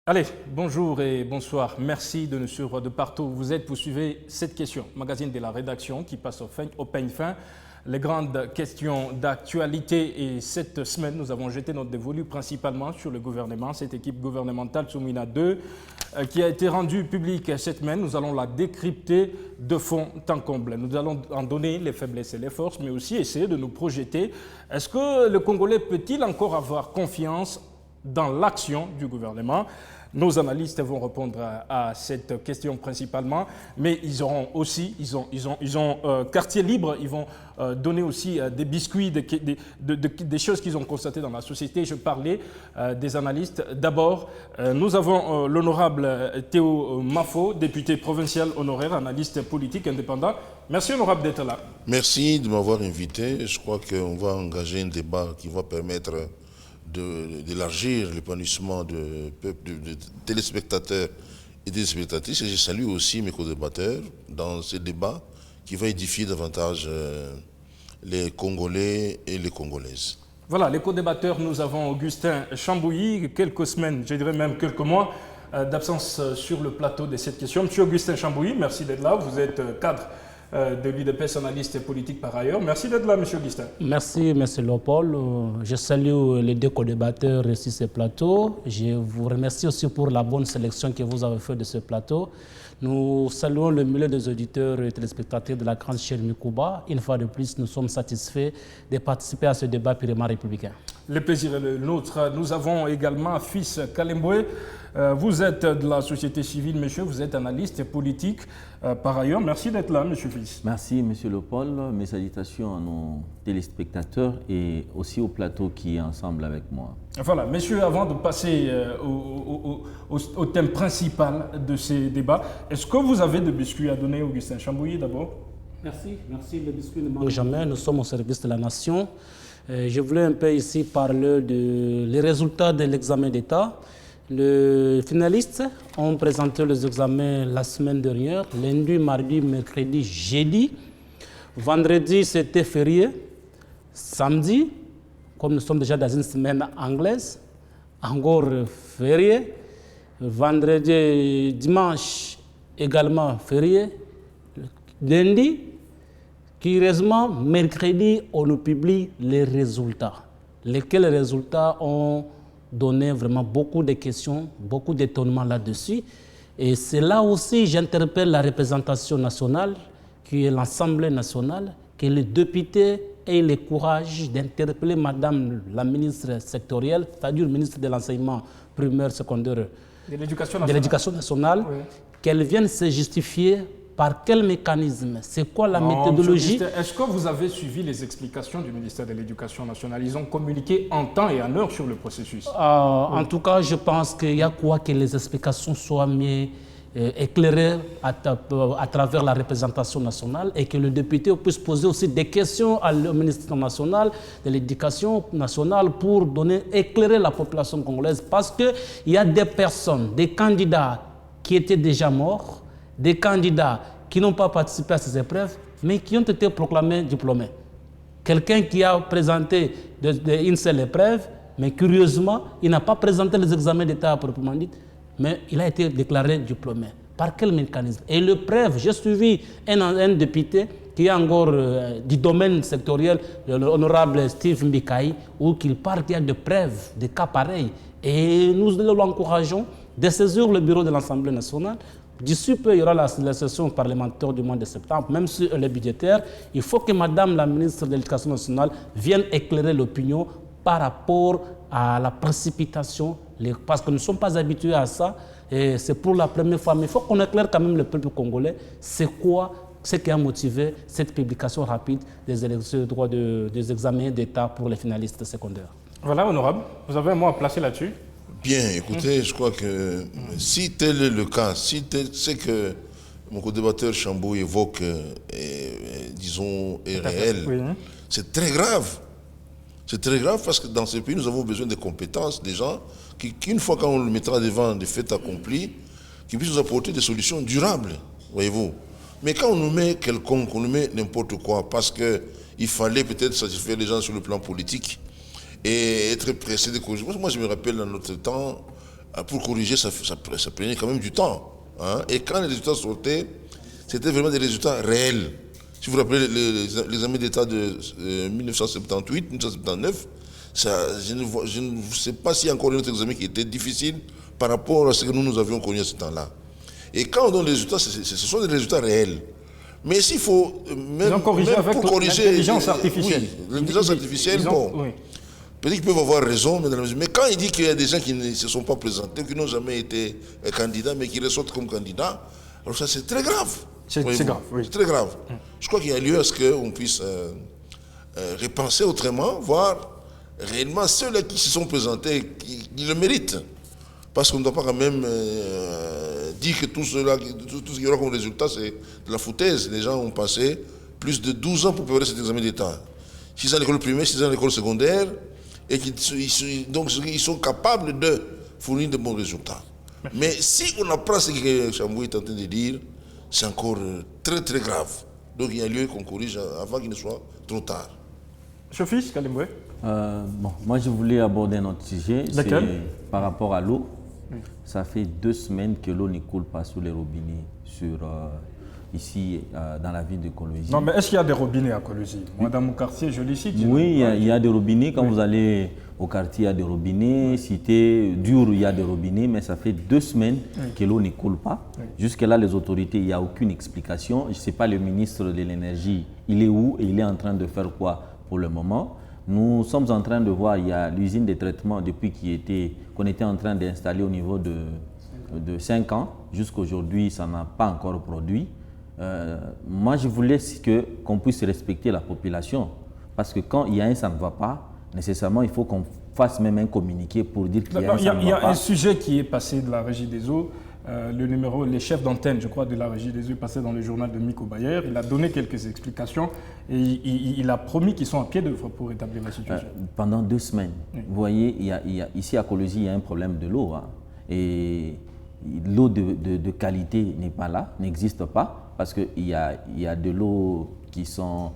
Allez, bonjour et bonsoir. Merci de nous suivre de partout où vous êtes pour suivre cette question. Magazine de la rédaction qui passe au peigne fin. Les grandes questions d'actualité. Et cette semaine, nous avons jeté notre dévolu principalement sur le gouvernement, cette équipe gouvernementale Soumina 2 qui a été rendue publique cette semaine. Nous allons la décrypter de fond en comble. Nous allons en donner les faiblesses et les forces, mais aussi essayer de nous projeter. Est-ce que le Congolais peut-il encore avoir confiance dans l'action du gouvernement? Nos analystes vont répondre à cette question principalement, mais ils auront aussi, ils ont quartier libre, ils vont donner aussi des biscuits, des choses qu'ils ont constatées dans la société. Je parlais des analystes. D'abord, nous avons l'honorable Théo Mafo, député provincial honoraire, analyste politique indépendant. Merci honorable d'être là. Merci de m'avoir invité. Je crois qu'on va engager un débat qui va permettre d'élargir l'épanouissement de téléspectateurs et des spectatrices. Et je salue aussi mes co-débatteurs dans ce débat qui va édifier davantage les Congolais et les Congolaises. Voilà, les co-débatteurs, nous avons Augustin Chambouilly, quelques semaines, je dirais même quelques mois d'absence sur le plateau de cette question. Monsieur Augustin Chambouilly, merci d'être là. Vous êtes cadre de l'UDPS, analyste politique par ailleurs. Merci d'être là, monsieur Augustin. Merci, monsieur Léopold. Je salue les deux co-débatteurs sur ce plateau. Je vous remercie aussi pour la bonne sélection que vous avez faite de ce plateau. Nous saluons le milieu des auditeurs et téléspectateurs de la grande chaîne Mikuba. Une fois de plus, nous sommes satisfaits de participer à ce débat purement républicain. Le plaisir est le nôtre. Nous avons également Fils Kalemboué. Vous êtes de la société civile, monsieur. Vous êtes analyste politique par ailleurs. Merci d'être là, monsieur Fils. Merci, monsieur Léopold. Mes salutations à nos téléspectateurs et aussi au plateau qui est ensemble avec moi. Voilà, messieurs, avant de passer au thème principal de ces débats, est-ce que vous avez des biscuits à donner, Augustin Chambouilly, d'abord? Merci. Les biscuits ne manquent jamais. Nous sommes au service de la nation. Je voulais un peu ici parler des résultats de l'examen d'État. Les finalistes ont présenté les examens la semaine dernière, lundi, mardi, mercredi, jeudi. Vendredi, c'était férié. Samedi, comme nous sommes déjà dans une semaine anglaise, encore férié. Vendredi, dimanche, également férié. Lundi, curieusement, mercredi, on nous publie les résultats. Lesquels résultats ont donné vraiment beaucoup de questions, beaucoup d'étonnements là-dessus. Et c'est là aussi j'interpelle la représentation nationale, qui est l'Assemblée nationale, que les députés aient le courage d'interpeller Madame la ministre sectorielle, c'est-à-dire le ministre de l'Enseignement primaire, secondaire, de l'Éducation nationale, oui, qu'elle vienne se justifier. Par quel mécanisme? C'est quoi la méthodologie? Est-ce que vous avez suivi les explications du ministère de l'Éducation nationale? Ils ont communiqué en temps et en heure sur le processus. En tout cas, je pense qu'il y a quoi que les explications soient mieux éclairées à travers la représentation nationale et que le député puisse poser aussi des questions au ministère national de l'Éducation nationale pour éclairer la population congolaise. Parce qu'il y a des personnes, des candidats qui étaient déjà morts, des candidats qui n'ont pas participé à ces épreuves, mais qui ont été proclamés diplômés. Quelqu'un qui a présenté une seule épreuve, mais curieusement, il n'a pas présenté les examens d'État proprement dit, mais il a été déclaré diplômé. Par quel mécanisme? Et le preuve, j'ai suivi un député qui est encore du domaine sectoriel, l'honorable Steve Mbikaï, où il parle qu'il y a des preuves, des cas pareils. Et nous l'encourageons de saisir le bureau de l'Assemblée nationale. D'ici peu, il y aura la session parlementaire du mois de septembre, même si elle est budgétaire. Il faut que Madame la ministre de l'Éducation nationale vienne éclairer l'opinion par rapport à la précipitation, parce que nous ne sommes pas habitués à ça. Et c'est pour la première fois, mais il faut qu'on éclaire quand même le peuple congolais. C'est quoi ce qui a motivé cette publication rapide des élections des examens d'État pour les finalistes secondaires? Voilà, honorable. Vous avez un mot à placer là-dessus? Bien, écoutez, je crois que si tel est le cas, si c'est que mon co-débatteur Chambou évoque, disons, est réel, oui, c'est très grave. C'est très grave parce que dans ce pays, nous avons besoin de compétences, des gens qui, une fois qu'on le mettra devant des faits accomplis, qui puissent nous apporter des solutions durables, voyez-vous. Mais quand on nous met quelconque, on nous met n'importe quoi, parce qu'il fallait peut-être satisfaire les gens sur le plan politique, et être pressé de corriger. Moi, je me rappelle dans notre temps, pour corriger, ça prenait quand même du temps. Hein. Et quand les résultats sortaient, c'était vraiment des résultats réels. Si vous vous rappelez l'examen d'État de 1978, 1979, je ne sais pas s'il y a encore un autre examen qui était difficile par rapport à ce que nous avions connu à ce temps-là. Et quand on donne les résultats, ce sont des résultats réels. Mais s'il faut, même pour corriger l'intelligence artificielle. Oui, l'intelligence artificielle, bon, peut-être qu'ils peuvent avoir raison, mais quand il dit qu'il y a des gens qui ne se sont pas présentés, qui n'ont jamais été candidats, mais qui ressortent comme candidats, alors ça c'est très grave. C'est grave, oui. C'est très grave. Je crois qu'il y a lieu à ce qu'on puisse repenser autrement, voir réellement ceux-là qui se sont présentés, qui le méritent. Parce qu'on ne doit pas quand même dire que tout ce qu'il y aura comme résultat, c'est de la foutaise. Les gens ont passé plus de 12 ans pour préparer cet examen d'État. 6 ans à l'école primaire, 6 ans à l'école secondaire, et donc ils sont capables de fournir de bons résultats. Mais si on apprend ce que Chambouy est en train de dire, c'est encore très très grave. Donc il y a lieu qu'on corrige avant qu'il ne soit trop tard. Sophie Kalimwe. Moi je voulais aborder un autre sujet, c'est par rapport à l'eau. Ça fait 2 semaines que l'eau ne coule pas sous les robinets ici dans la ville de Kolwezi. Non, mais est-ce qu'il y a des robinets à Kolwezi? Moi, dans mon quartier, je les cite. Oui, il y a des robinets. Quand vous allez au quartier, il y a des robinets. Cité Dure, il y a des robinets. Mais ça fait 2 semaines que l'eau ne coule pas. Jusque-là, les autorités, il n'y a aucune explication. Je ne sais pas, le ministre de l'Énergie, il est où et il est en train de faire quoi pour le moment? Nous sommes en train de voir, il y a l'usine de traitement depuis qu'on était en train d'installer au niveau de 5 ans. Jusqu'à aujourd'hui, ça n'a pas encore produit. Moi, je voulais qu'on puisse respecter la population. Parce que quand il y a un ça ne va pas, nécessairement, il faut qu'on fasse même un communiqué pour dire qu'il y a un ça ne va pas. Il y a un sujet qui est passé de la Régie des eaux. Les chefs d'antenne, je crois, de la Régie des eaux passé dans le journal de Miko Bayer. Il a donné quelques explications et il a promis qu'ils sont à pied d'œuvre pour établir la situation. Pendant 2 semaines, vous voyez, ici à Kolwezi, il y a un problème de l'eau. Hein, et l'eau de qualité n'est pas là, n'existe pas, parce qu'il y a de l'eau qui sont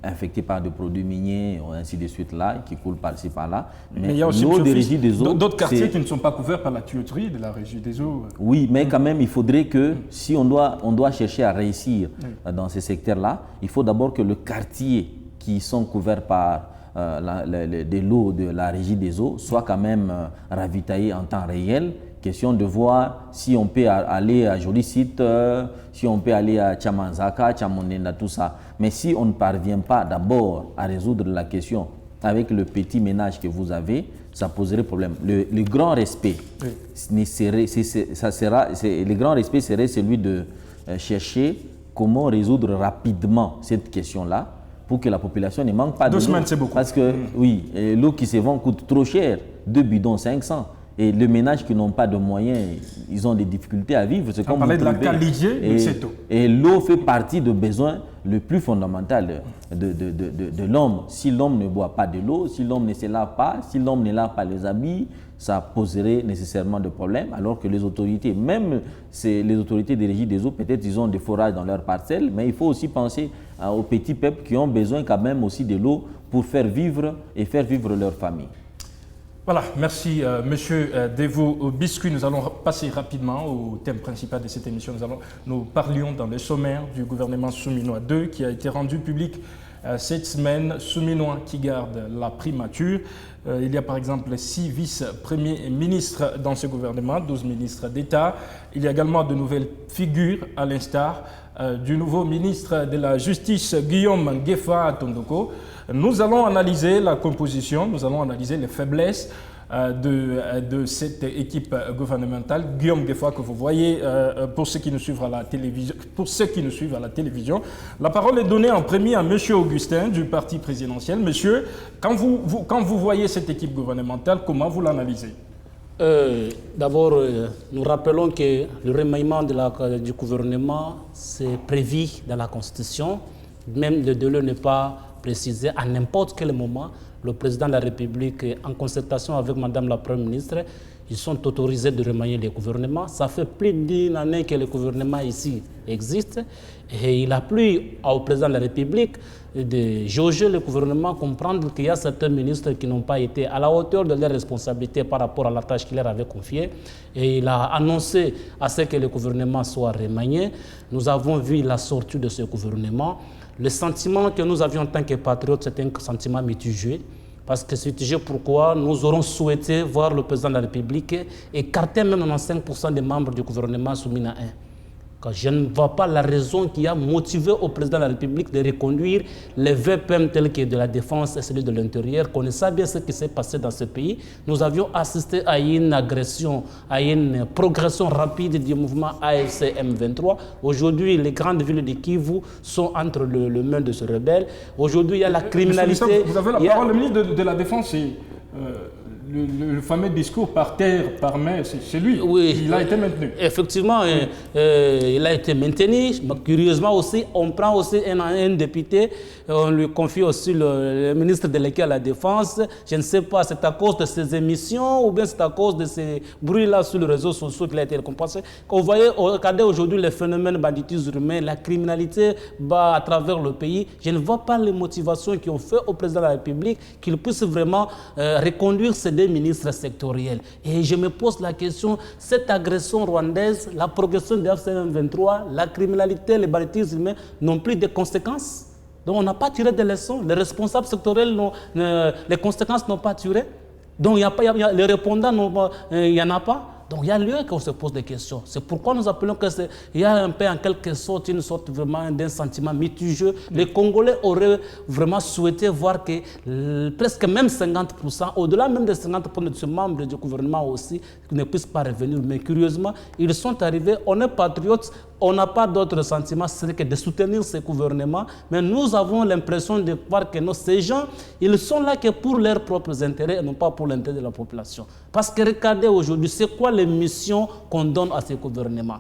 infectés par des produits miniers, ainsi de suite, là, qui coulent par-ci, par-là. Mais il y a aussi l'eau de Régie des eaux, d'autres quartiers qui ne sont pas couverts par la tuyauterie de la Régie des eaux. Oui, mais quand même, il faudrait que, si on doit chercher à réussir dans ces secteurs-là, il faut d'abord que le quartier qui sont couverts par de l'eau de la Régie des eaux soit quand même ravitaillé en temps réel. Question de voir si on peut aller à Joli Site, si on peut aller à Chamanzaka, Chamondenda, tout ça. Mais si on ne parvient pas d'abord à résoudre la question avec le petit ménage que vous avez, ça poserait problème. Le grand respect, le grand respect serait celui de chercher comment résoudre rapidement cette question-là pour que la population ne manque pas de l'eau. 2 semaines, c'est beaucoup. Parce que, oui, l'eau qui se vend coûte trop cher, 2 bidons 500. Et les ménages qui n'ont pas de moyens, ils ont des difficultés à vivre. C'est comme de la qualité de cette eau. Et l'eau fait partie des besoins le plus fondamental de l'homme. Si l'homme ne boit pas de l'eau, si l'homme ne se lave pas, si l'homme ne lave pas les habits, ça poserait nécessairement des problèmes. Alors que les autorités, même les autorités de Régie des eaux, peut-être ils ont des forages dans leurs parcelles, mais il faut aussi penser aux petits peuples qui ont besoin quand même aussi de l'eau pour faire vivre leur famille. Voilà, merci Monsieur Devo Biscuit. Nous allons passer rapidement au thème principal de cette émission. Nous parlions dans le sommaire du gouvernement souminois 2 qui a été rendu public cette semaine. Souminois qui garde la primature. Il y a par exemple 6 vice-premiers ministres dans ce gouvernement, 12 ministres d'État. Il y a également de nouvelles figures à l'instar du nouveau ministre de la Justice, Guillaume Ngefa Tondoko. Nous allons analyser la composition, nous allons analyser les faiblesses de cette équipe gouvernementale. Guillaume Ngefa que vous voyez pour ceux qui nous suivent à la télévision. La parole est donnée en premier à M. Augustin du parti présidentiel. Monsieur, quand vous voyez cette équipe gouvernementale, comment vous l'analysez? D'abord, nous rappelons que le remaniement du gouvernement, c'est prévu dans la Constitution. Même le délai n'est pas précisé à n'importe quel moment. Le président de la République, en concertation avec Madame la Première ministre, ils sont autorisés de remanier les gouvernements. Ça fait plus d'une année que le gouvernement ici existe et il a plu au président de la République de jauger le gouvernement, comprendre qu'il y a certains ministres qui n'ont pas été à la hauteur de leurs responsabilités par rapport à la tâche qu'il leur avait confiée. Et il a annoncé à ce que le gouvernement soit remanié. Nous avons vu la sortie de ce gouvernement. Le sentiment que nous avions en tant que patriotes, c'était un sentiment mitigé. Parce que c'est déjà pourquoi nous aurons souhaité voir le président de la République écarter même 95% des membres du gouvernement soumis à 1. Quand je ne vois pas la raison qui a motivé au président de la République de reconduire les VPM tels que de la défense et celui de l'intérieur. Connaissant bien ce qui s'est passé dans ce pays, nous avions assisté à une agression, à une progression rapide du mouvement AFC M23. Aujourd'hui, les grandes villes de Kivu sont entre les mains de ce rebelle. Aujourd'hui, il y a la criminalité. Vous avez la parole, le ministre de la Défense, et le fameux discours par terre, par main, c'est lui. Oui, il a été maintenu. Effectivement, il a été maintenu. Curieusement aussi, on prend aussi un député, on lui confie aussi le ministre délégué à la Défense. Je ne sais pas, c'est à cause de ses émissions ou bien c'est à cause de ces bruits-là sur les réseaux sociaux qu'il a été récompensé. Vous voyez, regardez aujourd'hui les phénomènes banditisme humain, la criminalité bat à travers le pays. Je ne vois pas les motivations qui ont fait au président de la République qu'il puisse vraiment reconduire ces des ministres sectoriels. Et je me pose la question, cette agression rwandaise, la progression de FCM 23, la criminalité, les banditismes humains n'ont plus de conséquences. Donc on n'a pas tiré de leçons. Les responsables sectoriels, les conséquences n'ont pas tiré. Donc les répondants, il n'y en a pas. Donc il y a lieu qu'on se pose des questions. C'est pourquoi nous appelons qu'il y a un peu en quelque sorte une sorte vraiment d'un sentiment mitigé. Les Congolais auraient vraiment souhaité voir que presque même 50%, au-delà même des 50% de ces membres du gouvernement aussi, ne puissent pas revenir. Mais curieusement, ils sont arrivés, on est patriotes, on n'a pas d'autre sentiment, c'est que de soutenir ce gouvernement. Mais nous avons l'impression de voir que ces gens, ils sont là que pour leurs propres intérêts et non pas pour l'intérêt de la population. Parce que regardez aujourd'hui, c'est quoi les missions qu'on donne à ce gouvernement?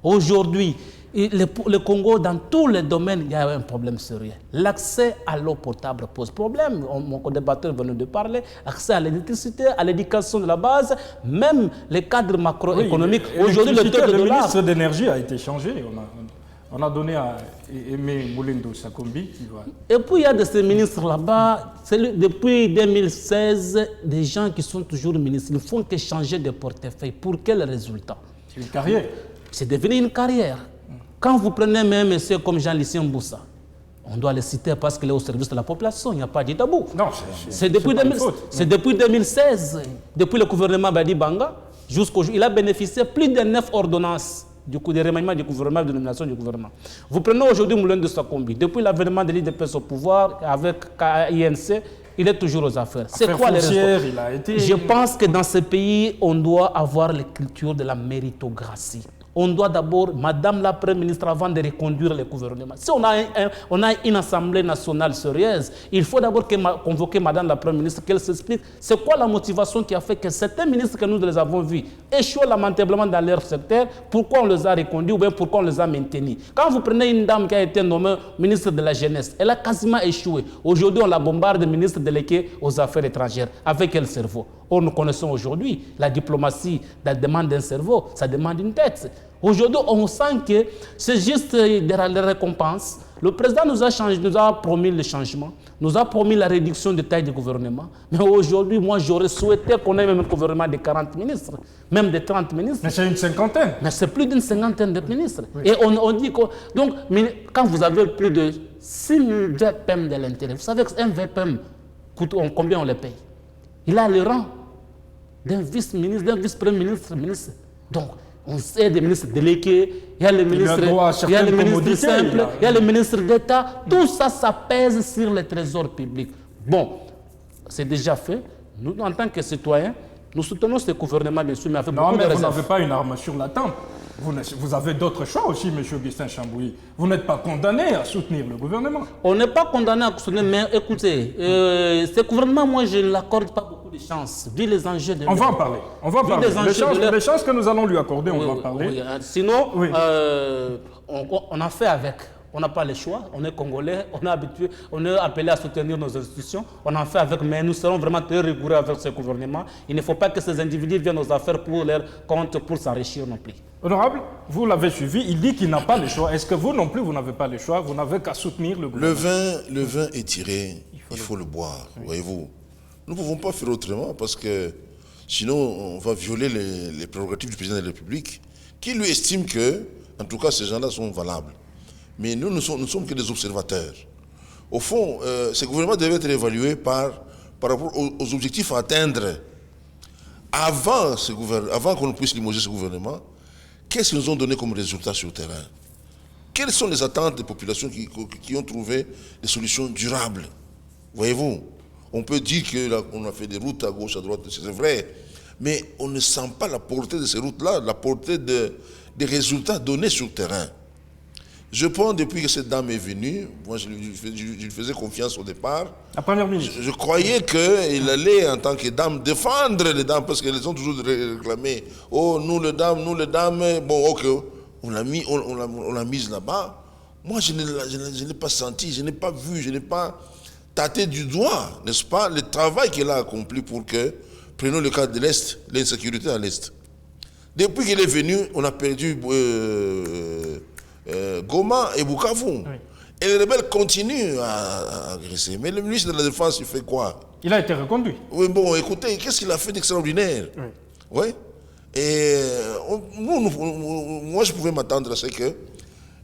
Aujourd'hui, le Congo, dans tous les domaines, il y a un problème sérieux. L'accès à l'eau potable pose problème. Mon co-débatteur venait de parler. Accès à l'électricité, à l'éducation de la base, même les cadres macroéconomiques. Oui, aujourd'hui, le taux de le dollar... ministre d'énergie a été changé. On a donné à Aimé Moulindo Sakombi. Et puis il y a de ces ministres là-bas, depuis 2016, des gens qui sont toujours ministres, ils ne font que changer de portefeuille. Pour quel résultat? C'est une carrière. C'est devenu une carrière. Quand vous prenez même monsieur comme Jean-Lucien Mboussa, on doit le citer parce qu'il est au service de la population, il n'y a pas de tabou. Non, c'est depuis 2016, depuis le gouvernement Badi Banga, jusqu'aujourd'hui, il a bénéficié de plus de 9 ordonnances du coup de remaniement du gouvernement, de nomination du gouvernement. Vous prenez aujourd'hui Moulindo Sakombi, depuis l'avènement de l'IDPS au pouvoir avec INC, il est toujours aux affaires. C'est quoi les raisons? Je pense que dans ce pays, on doit avoir la culture de la méritocratie. On doit d'abord, Madame la Première ministre, avant de reconduire le gouvernement. Si on a une assemblée nationale sérieuse, il faut d'abord convoquer Madame la Première ministre, qu'elle s'explique. C'est quoi la motivation qui a fait que certains ministres que nous les avons vus échouent lamentablement dans leur secteur, pourquoi on les a reconduits ou bien pourquoi on les a maintenus. Quand vous prenez une dame qui a été nommée ministre de la Jeunesse, elle a quasiment échoué. Aujourd'hui, on la bombarde ministre délégué aux Affaires étrangères. Avec quel cerveau? Nous connaissons aujourd'hui la diplomatie, la demande d'un cerveau, ça demande une tête. Aujourd'hui, on sent que c'est juste des récompenses. Le président nous a promis le changement, nous a promis la réduction de taille du gouvernement. Mais aujourd'hui, moi, j'aurais souhaité qu'on ait même un gouvernement de 40 ministres, même de 30 ministres. Mais c'est une cinquantaine. Mais c'est plus d'une cinquantaine de ministres. Oui. Et on dit que... Donc, quand vous avez plus de 6 000 VPM de l'intérieur, vous savez qu'un VPM, combien on le paye? Il a le rang d'un vice-ministre, d'un vice-premier ministre. Donc, on sait des ministres délégués, il y a les ministres simples, il y a les ministres d'État. Tout ça, ça pèse sur le trésor public. Bon, c'est déjà fait. Nous, en tant que citoyens, nous soutenons ce gouvernement, bien sûr, mais avec beaucoup de réserves. Vous n'avez pas une arme sur la tempe. Vous avez d'autres choix aussi, M. Augustin Chambouilly. Vous n'êtes pas condamné à soutenir le gouvernement. On n'est pas condamné à soutenir, mais écoutez, ce gouvernement, moi, je ne l'accorde pas beaucoup de chance, vu les enjeux de... On va en parler. On va en parler. Les chances que nous allons lui accorder, on va en parler. Oui. Sinon, on a fait avec. On n'a pas le choix, on est Congolais, on est habitué, on est appelé à soutenir nos institutions, on en fait avec, mais nous serons vraiment très rigoureux avec ce gouvernement. Il ne faut pas que ces individus viennent aux affaires pour leur compte, pour s'enrichir non plus. Honorable, vous l'avez suivi, il dit qu'il n'a pas le choix. Est-ce que vous non plus, vous n'avez pas le choix? Vous n'avez qu'à soutenir le gouvernement. Le vin est tiré, il faut le boire, voyez-vous. Nous ne pouvons pas faire autrement parce que sinon on va violer les prérogatives du président de la République qui lui estime que, en tout cas, ces gens-là sont valables. Mais nous ne sommes que des observateurs. Au fond, ce gouvernement devait être évalué par rapport aux objectifs à atteindre avant qu'on puisse limoger ce gouvernement. Qu'est-ce qu'ils nous ont donné comme résultat sur le terrain? Quelles sont les attentes des populations qui ont trouvé des solutions durables? Voyez-vous, on peut dire qu'on a fait des routes à gauche, à droite, c'est vrai, mais on ne sent pas la portée de ces routes-là, la portée des résultats donnés sur le terrain. Je pense, depuis que cette dame est venue, moi je lui faisais confiance au départ. La première ministre. Je croyais qu'il allait, en tant que dame, défendre les dames, parce qu'elles ont toujours réclamé, oh, nous les dames, bon, ok, on l'a mise là-bas. Moi, je ne l'ai pas senti, je n'ai pas vu, je n'ai pas tâté du doigt, n'est-ce pas, le travail qu'elle a accompli pour que, prenons le cas de l'Est, l'insécurité à l'Est. Depuis qu'elle est venue, on a perdu Goma et Bukavu. Oui. Et les rebelles continuent à agresser. Mais le ministre de la Défense, il fait quoi? Il a été reconduit. Oui, bon, écoutez, qu'est-ce qu'il a fait d'extraordinaire? Oui. Et moi, je pouvais m'attendre à ce que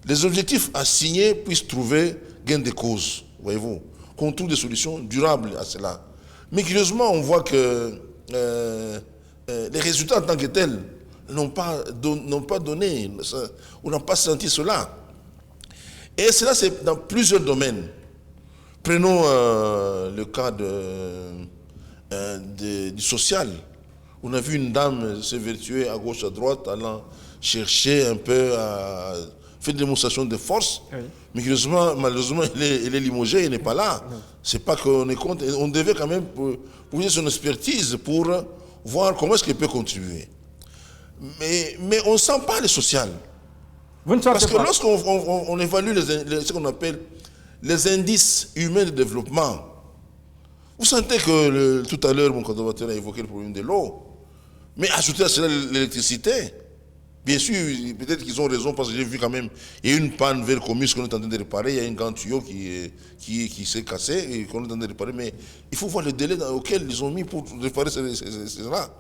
les objectifs assignés puissent trouver gain de cause, voyez-vous, qu'on trouve des solutions durables à cela. Mais curieusement, on voit que les résultats en tant que tels n'ont pas donné, on n'a pas senti cela. Et cela, c'est dans plusieurs domaines. Prenons le cas du social. On a vu une dame s'évertuer à gauche, à droite, allant chercher un peu à faire une démonstration de force. Oui. Mais curieusement, malheureusement, elle est limogée, elle n'est pas là. Oui. C'est pas qu'on est contre. On devait quand même poser son expertise pour voir comment est-ce qu'elle peut contribuer. Mais on ne sent pas le social. Parce que lorsqu'on évalue ce qu'on appelle les indices humains de développement, vous sentez que tout à l'heure, mon collaborateur a évoqué le problème de l'eau. Mais ajouter à cela l'électricité, bien sûr, peut-être qu'ils ont raison parce que j'ai vu quand même, il y a une panne vers Comus qu'on est en train de réparer, il y a un grand tuyau qui s'est cassé et qu'on est en train de réparer, mais il faut voir le délai auquel ils ont mis pour réparer cela.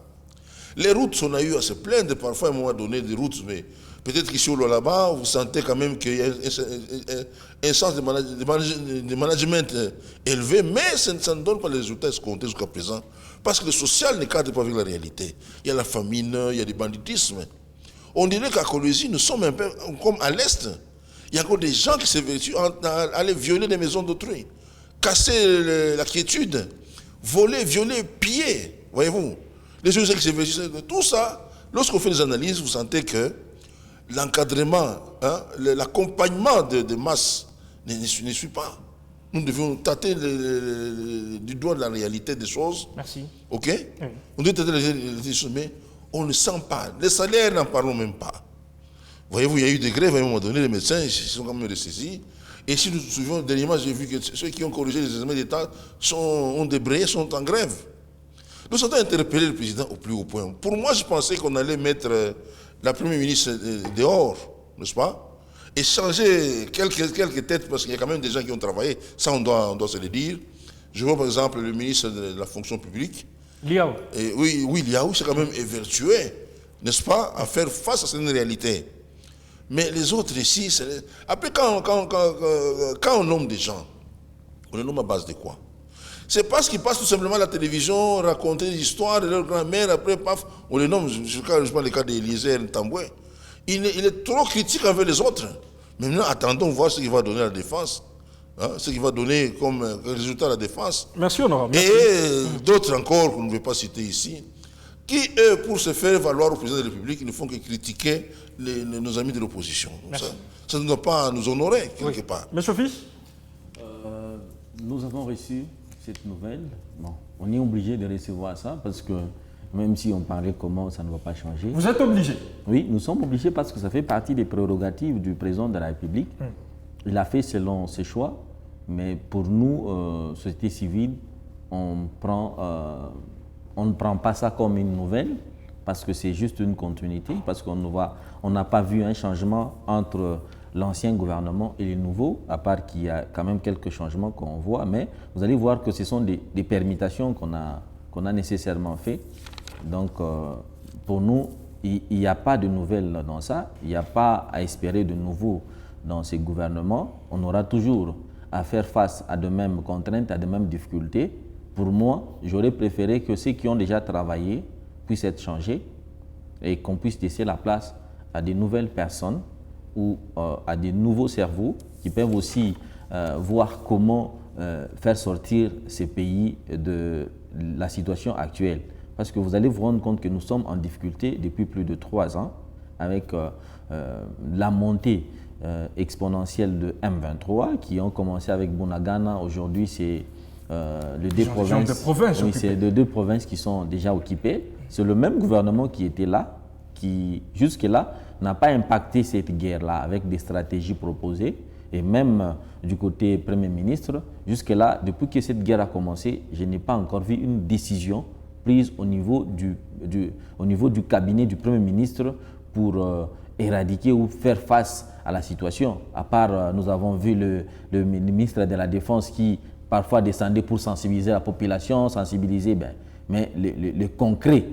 Les routes, on a eu à se plaindre parfois à un moment donné des routes, mais peut-être qu'ici ou là-bas, vous sentez quand même qu'il y a un sens de management élevé, mais ça ne donne pas les résultats escomptés jusqu'à présent. Parce que le social ne cadre pas avec la réalité. Il y a la famine, il y a du banditisme. On dirait qu'à Colosie, nous sommes un peu comme à l'Est. Il y a encore des gens qui s'évertuent à aller violer des maisons d'autrui, casser la quiétude, voler, violer, piller, voyez-vous. Les gens qui s'évertuent, tout ça, lorsqu'on fait des analyses, vous sentez que l'encadrement, l'accompagnement de masse ne suit pas. Nous devions tâter du doigt de la réalité des choses. Merci. OK? Oui. On doit tâter la réalité des choses, mais on ne sent pas. Les salaires, n'en parlons même pas. Voyez-vous, il y a eu des grèves à un moment donné, les médecins ils sont quand même ressaisis. Et si nous nous souvenons, dernièrement, j'ai vu que ceux qui ont corrigé les examens d'État ont débrayé, sont en grève. Nous sommes interpellés le président au plus haut point. Pour moi, je pensais qu'on allait mettre la première ministre dehors, n'est-ce pas? Et changer quelques têtes, parce qu'il y a quand même des gens qui ont travaillé, ça on doit se le dire. Je vois par exemple le ministre de la fonction publique. Liao. Oui, Liao, c'est quand même évertué, n'est-ce pas, à faire face à cette réalité. Mais les autres ici, après quand on nomme des gens, on les nomme à base de quoi? C'est parce qu'ils passent tout simplement à la télévision, raconter des histoires de leur grand-mère, après, paf, on les nomme, je prends le cas d'Élysée Ntamboué. Il est trop critique envers les autres. Maintenant, attendons voir ce qu'il va donner à la défense. Ce qu'il va donner comme résultat à la défense. Merci, honorable. Et d'autres encore, qu'on ne veut pas citer ici, qui, eux, pour se faire valoir au président de la République, ils ne font que critiquer nos amis de l'opposition. Ça ne doit pas nous honorer, quelque part. Monsieur Fils, nous avons reçu cette nouvelle. Bon, on est obligé de recevoir ça parce que même si on parlait comment, ça ne va pas changer. Vous êtes obligé? Oui, nous sommes obligés parce que ça fait partie des prérogatives du président de la République il a fait selon ses choix, mais pour nous, société civile, on ne prend pas ça comme une nouvelle, parce que c'est juste une continuité, parce qu'on n'a pas vu un changement entre l'ancien gouvernement et le nouveau, à part qu'il y a quand même quelques changements qu'on voit, mais vous allez voir que ce sont des permutations qu'on a nécessairement fait. Donc, pour nous, il n'y a pas de nouvelles dans ça, il n'y a pas à espérer de nouveau dans ces gouvernements. On aura toujours à faire face à de mêmes contraintes, à de mêmes difficultés. Pour moi, j'aurais préféré que ceux qui ont déjà travaillé puissent être changés et qu'on puisse laisser la place à des nouvelles personnes ou à des nouveaux cerveaux qui peuvent aussi voir comment faire sortir ces pays de la situation actuelle. Parce que vous allez vous rendre compte que nous sommes en difficulté depuis plus de 3 ans avec la montée exponentielle de M23 qui ont commencé avec Bunagana. Aujourd'hui, c'est les deux provinces qui sont déjà occupées. C'est le même gouvernement qui était là, qui jusque-là n'a pas impacté cette guerre-là avec des stratégies proposées. Et même du côté Premier ministre, jusque-là, depuis que cette guerre a commencé, je n'ai pas encore vu une décision prise au niveau du cabinet du Premier ministre pour éradiquer ou faire face à la situation. À part, nous avons vu le ministre de la Défense qui parfois descendait pour sensibiliser la population, mais le concret,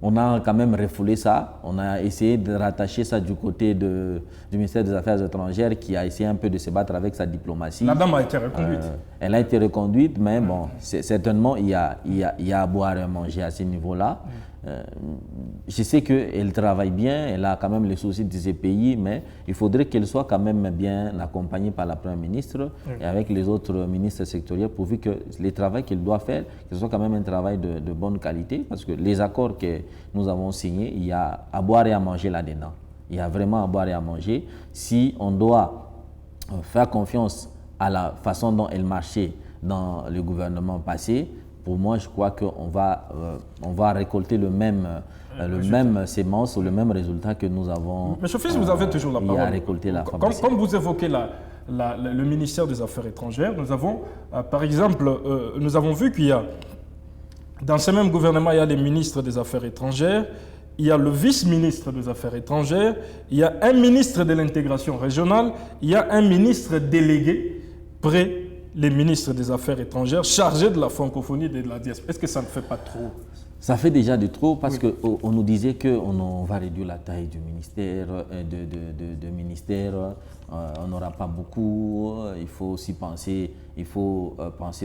on a quand même refoulé ça. On a essayé de rattacher ça du côté du ministère des Affaires étrangères qui a essayé un peu de se battre avec sa diplomatie. La dame a été reconduite. Elle a été reconduite, mais bon, certainement, il y a à boire et à manger à ce niveau-là. Je sais qu'elle travaille bien, elle a quand même les soucis de ces pays, mais il faudrait qu'elle soit quand même bien accompagnée par la Première ministre et avec les autres ministres sectoriels, pourvu que le travail qu'elle doit faire, que ce soit quand même un travail de bonne qualité, parce que les accords que nous avons signés, il y a à boire et à manger là-dedans. Il y a vraiment à boire et à manger. Si on doit faire confiance à la façon dont elle marchait dans le gouvernement passé, pour moi, je crois qu'on va récolter le même sémence ou le même résultat que nous avons. Monsieur Fils, vous avez toujours la parole. Récolter comme vous évoquez le ministère des Affaires étrangères, nous avons, par exemple, nous avons vu qu'il y a, dans ce même gouvernement, il y a les ministres des Affaires étrangères, il y a le vice-ministre des Affaires étrangères, il y a un ministre de l'intégration régionale, il y a un ministre délégué près les ministres des Affaires étrangères chargés de la francophonie et de la diaspora. Est-ce que ça ne fait pas trop? Ça fait déjà de trop parce qu'on nous disait qu'on va réduire la taille du ministère, on n'aura pas beaucoup, il faut aussi penser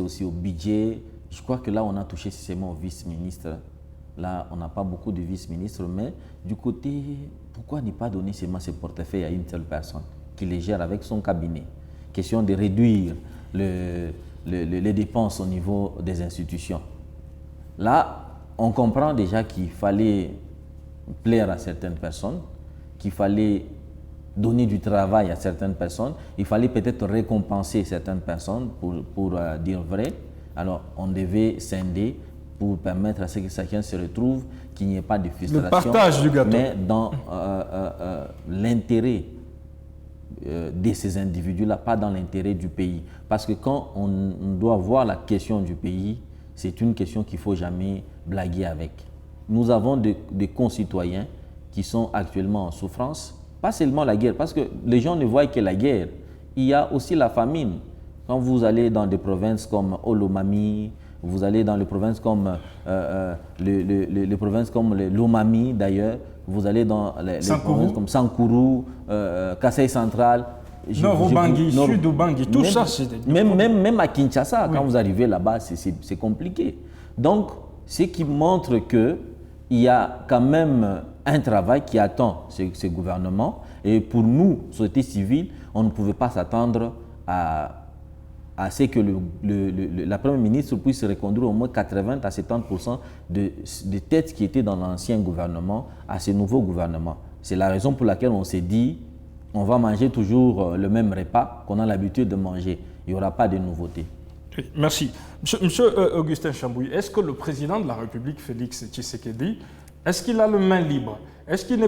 aussi au budget. Je crois que là, on a touché seulement au vice-ministre. Là, on n'a pas beaucoup de vice-ministres, mais du côté, pourquoi ne pas donner seulement ce portefeuille à une seule personne qui les gère avec son cabinet? Question de réduire les dépenses au niveau des institutions. Là, on comprend déjà qu'il fallait plaire à certaines personnes, qu'il fallait donner du travail à certaines personnes, il fallait peut-être récompenser certaines personnes pour dire vrai. Alors, on devait scinder pour permettre à ce que chacun se retrouve, qu'il n'y ait pas de frustration, le partage du gâteau, mais dans l'intérêt de ces individus-là, pas dans l'intérêt du pays. Parce que quand on doit voir la question du pays, c'est une question qu'il ne faut jamais blaguer avec. Nous avons des concitoyens qui sont actuellement en souffrance, pas seulement la guerre, parce que les gens ne voient que la guerre. Il y a aussi la famine. Quand vous allez dans des provinces comme Olomami, vous allez dans les provinces comme les provinces comme l'Omami d'ailleurs, vous allez dans les provinces comme Sankourou, Kasaï Central, Nord-Obangi, Sud-Obangi, tout ça. Même à Kinshasa, quand vous arrivez là-bas, c'est compliqué. Donc, ce qui montre qu'il y a quand même un travail qui attend ce gouvernement. Et pour nous, société civile, on ne pouvait pas s'attendre à ce que la Première ministre puisse reconduire au moins 80 à 70% de têtes qui étaient dans l'ancien gouvernement à ce nouveau gouvernement. C'est la raison pour laquelle on s'est dit on va manger toujours le même repas qu'on a l'habitude de manger. Il n'y aura pas de nouveautés. Merci. Monsieur Augustin Chambouy, est-ce que le président de la République, Félix Tshisekedi, est-ce qu'il a le main libre? Est-ce qu'il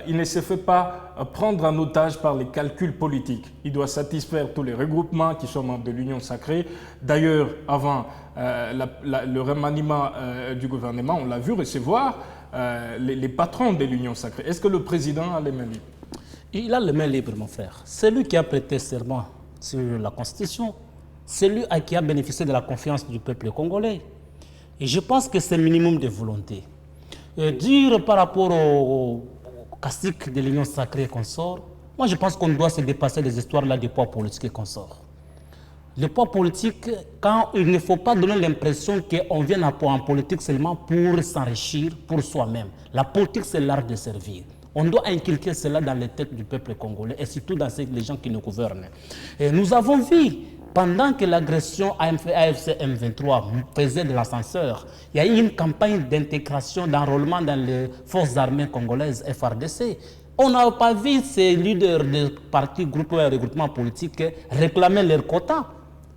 il ne se fait pas prendre en otage par les calculs politiques? Il doit satisfaire tous les regroupements qui sont membres de l'Union sacrée. D'ailleurs, avant le remaniement du gouvernement, on l'a vu recevoir les patrons de l'Union sacrée. Est-ce que le président a les mains libres? Il a les mains libres, mon frère. C'est lui qui a prêté serment sur la Constitution. C'est lui qui a bénéficié de la confiance du peuple congolais. Et je pense que c'est le minimum de volonté. Dire par rapport au cacique de l'Union sacrée qu'on sort, moi je pense qu'on doit se dépasser des histoires-là du poids politique qu'on sort. Le poids politique, quand il ne faut pas donner l'impression qu'on vient en politique seulement pour s'enrichir pour soi-même. La politique, c'est l'art de servir. On doit inculquer cela dans les têtes du peuple congolais et surtout dans les gens qui nous gouvernent. Et nous avons vu, pendant que l'agression AFC M23 faisait de l'ascenseur, il y a eu une campagne d'intégration, d'enrôlement dans les forces armées congolaises, FARDC. On n'a pas vu ces leaders des partis, groupes et regroupements politiques réclamer leur quota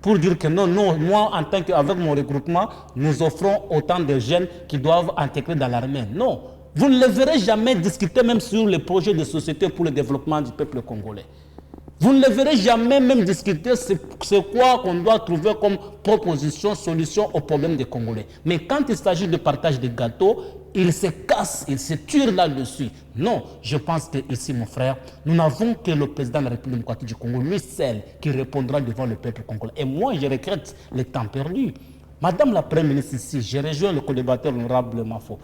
pour dire que non, moi, en tant qu'avec mon regroupement, nous offrons autant de jeunes qui doivent intégrer dans l'armée. Non. Vous ne les verrez jamais discuter même sur les projets de société pour le développement du peuple congolais. Vous ne les verrez jamais même discuter c'est quoi qu'on doit trouver comme proposition, solution aux problèmes des Congolais. Mais quand il s'agit de partage de gâteaux, ils se cassent, ils se tuent là-dessus. Non, je pense que ici, mon frère, nous n'avons que le président de la République démocratique du Congo, lui seul, qui répondra devant le peuple congolais. Et moi, je regrette le temps perdu. Madame la Première ministre ici, j'ai rejoint le co-débatteur honorable Mafo.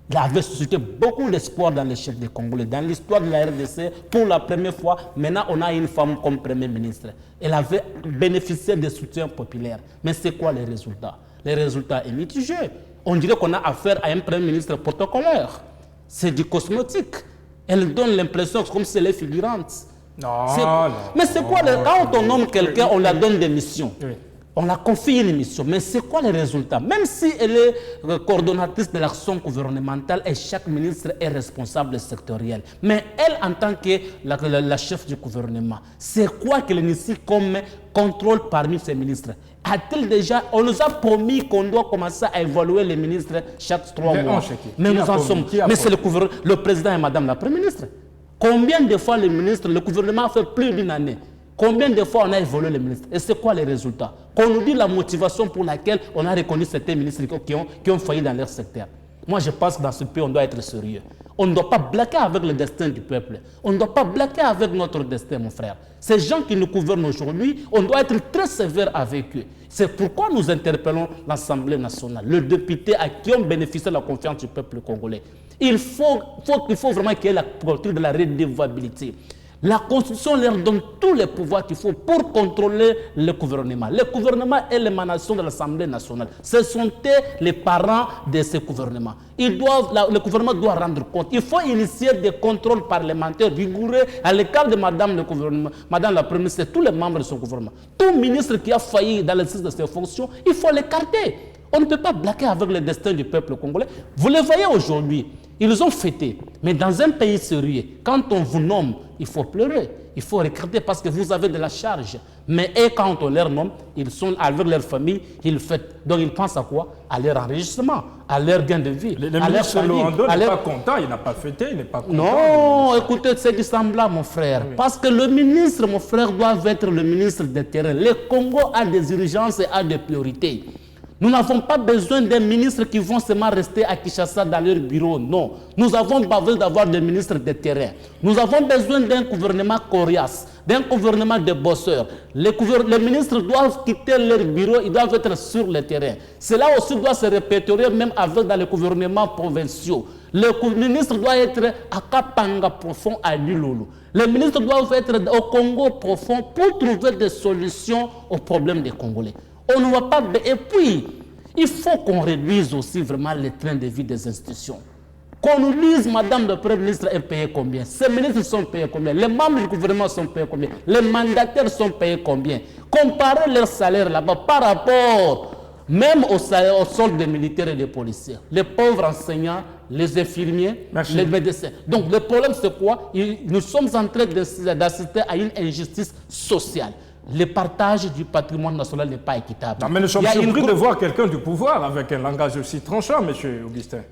Il avait suscité beaucoup d'espoir dans les chefs des Congolais, dans l'histoire de la RDC. Pour la première fois, maintenant on a une femme comme Premier ministre. Elle avait bénéficié des soutiens populaires. Mais c'est quoi les résultats? Les résultats sont mitigés. On dirait qu'on a affaire à un Premier ministre protocolaire. C'est du cosmétique. Elle donne l'impression comme si elle est figurante. Non. Mais c'est quoi quand on nomme quelqu'un, on la donne des missions. Oui. On a confié une mission, mais c'est quoi les résultats? Même si elle est coordonnatrice de l'action gouvernementale et chaque ministre est responsable sectoriel, mais elle, en tant que la chef du gouvernement, c'est quoi qu'elle initie comme contrôle parmi ses ministres? A-t-elle déjà, on nous a promis qu'on doit commencer à évaluer les ministres chaque 3 mois. Mais nous en sommes. Mais c'est le président et madame la Première ministre. Combien de fois les ministres, le gouvernement a fait plus d'une année? Combien de fois on a évolué les ministres? Et c'est quoi les résultats? Qu'on nous dit la motivation pour laquelle on a reconnu certains ministres qui ont failli dans leur secteur. Moi, je pense que dans ce pays, on doit être sérieux. On ne doit pas blaguer avec le destin du peuple. On ne doit pas blaguer avec notre destin, mon frère. Ces gens qui nous gouvernent aujourd'hui, on doit être très sévère avec eux. C'est pourquoi nous interpellons l'Assemblée nationale, le député à qui ont bénéficié de la confiance du peuple congolais. Il faut vraiment qu'il y ait la culture de la redevabilité. La Constitution leur donne tous les pouvoirs qu'il faut pour contrôler le gouvernement. Le gouvernement est l'émanation de l'Assemblée nationale. Ce sont les parents de ce gouvernement. Le gouvernement doit rendre compte. Il faut initier des contrôles parlementaires rigoureux à l'écart de Madame la Première ministre et tous les membres de son gouvernement. Tout ministre qui a failli dans l'exercice de ses fonctions, il faut l'écarter. On ne peut pas blaguer avec le destin du peuple congolais. Vous le voyez aujourd'hui. Ils ont fêté. Mais dans un pays sérieux, quand on vous nomme, il faut pleurer. Il faut regretter parce que vous avez de la charge. Mais quand on leur nomme, ils sont avec leur famille, ils fêtent. Donc ils pensent à quoi? À leur enrichissement, à leur gain de vie. Le ministre Lorando n'est pas content, il n'a pas fêté, il n'est pas content. Non, écoutez, c'est du semblant, mon frère. Oui. Parce que le ministre, mon frère, doit être le ministre des terrains. Le Congo a des urgences et a des priorités. Nous n'avons pas besoin d'un ministre qui vont seulement rester à Kinshasa dans leur bureau. Non. Nous avons besoin d'avoir des ministres de terrain. Nous avons besoin d'un gouvernement coriace, d'un gouvernement de bosseurs. Les ministres doivent quitter leur bureau, ils doivent être sur le terrain. Cela aussi doit se répéter même dans les gouvernements provinciaux. Le ministre doit être à Kapanga profond, à Lululu. Les ministres doivent être au Congo profond pour trouver des solutions aux problèmes des Congolais. On ne va pas... Et puis, il faut qu'on réduise aussi vraiment le train de vie des institutions. Qu'on nous dise, Madame le Premier ministre est payé combien? Ces ministres sont payés combien? Les membres du gouvernement sont payés combien? Les mandataires sont payés combien? Comparez leurs salaires là-bas par rapport même au solde des militaires et des policiers. Les pauvres enseignants, les infirmiers, les médecins. Donc le problème c'est quoi? Nous sommes en train d'assister à une injustice sociale. le partage du patrimoine national n'est pas équitable. Non, mais nous sommes surpris de voir quelqu'un du pouvoir avec un langage aussi tranchant, M. Augustin.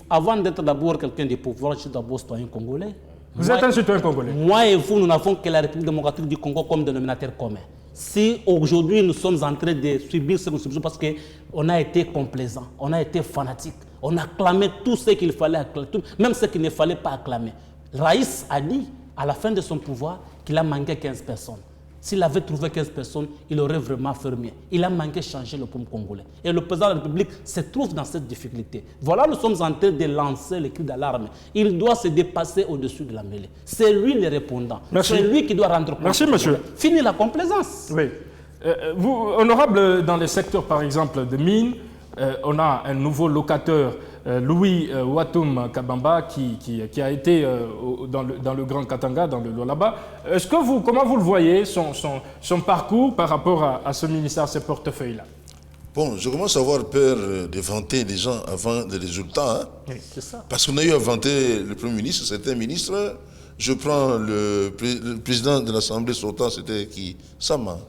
Avant d'être d'abord quelqu'un du pouvoir, je suis d'abord citoyen congolais. Vous êtes un citoyen congolais? Moi et vous, nous n'avons que la République démocratique du Congo comme dénominateur commun. Si aujourd'hui nous sommes en train de subir ce que nous subissons parce qu'on a été complaisants, on a été fanatiques, on a clamé tout ce qu'il fallait acclamer, même ce qu'il ne fallait pas acclamer. Raïs a dit, à la fin de son pouvoir, qu'il a manqué 15 personnes. S'il avait trouvé 15 personnes, il aurait vraiment fait mieux. Il a manqué changer le peuple congolais. Et le président de la République se trouve dans cette difficulté. Voilà, nous sommes en train de lancer le cri d'alarme. Il doit se dépasser au-dessus de la mêlée. C'est lui le répondant. C'est lui qui doit rendre compte. Merci, monsieur. Fini la complaisance. Oui. Vous, honorable, dans les secteurs, par exemple, de mines, on a un nouveau locateur, Louis Watoum Kabamba, qui a été dans le Grand Katanga, dans le Lualaba. Comment vous le voyez, son parcours par rapport à ce ministère, ce portefeuille-là? Bon, je commence à avoir peur de vanter les gens avant les résultats. Hein? Oui, c'est ça. Parce qu'on a eu à vanter le Premier ministre, c'était un ministre. Je prends le président de l'Assemblée sortant, c'était qui? Sama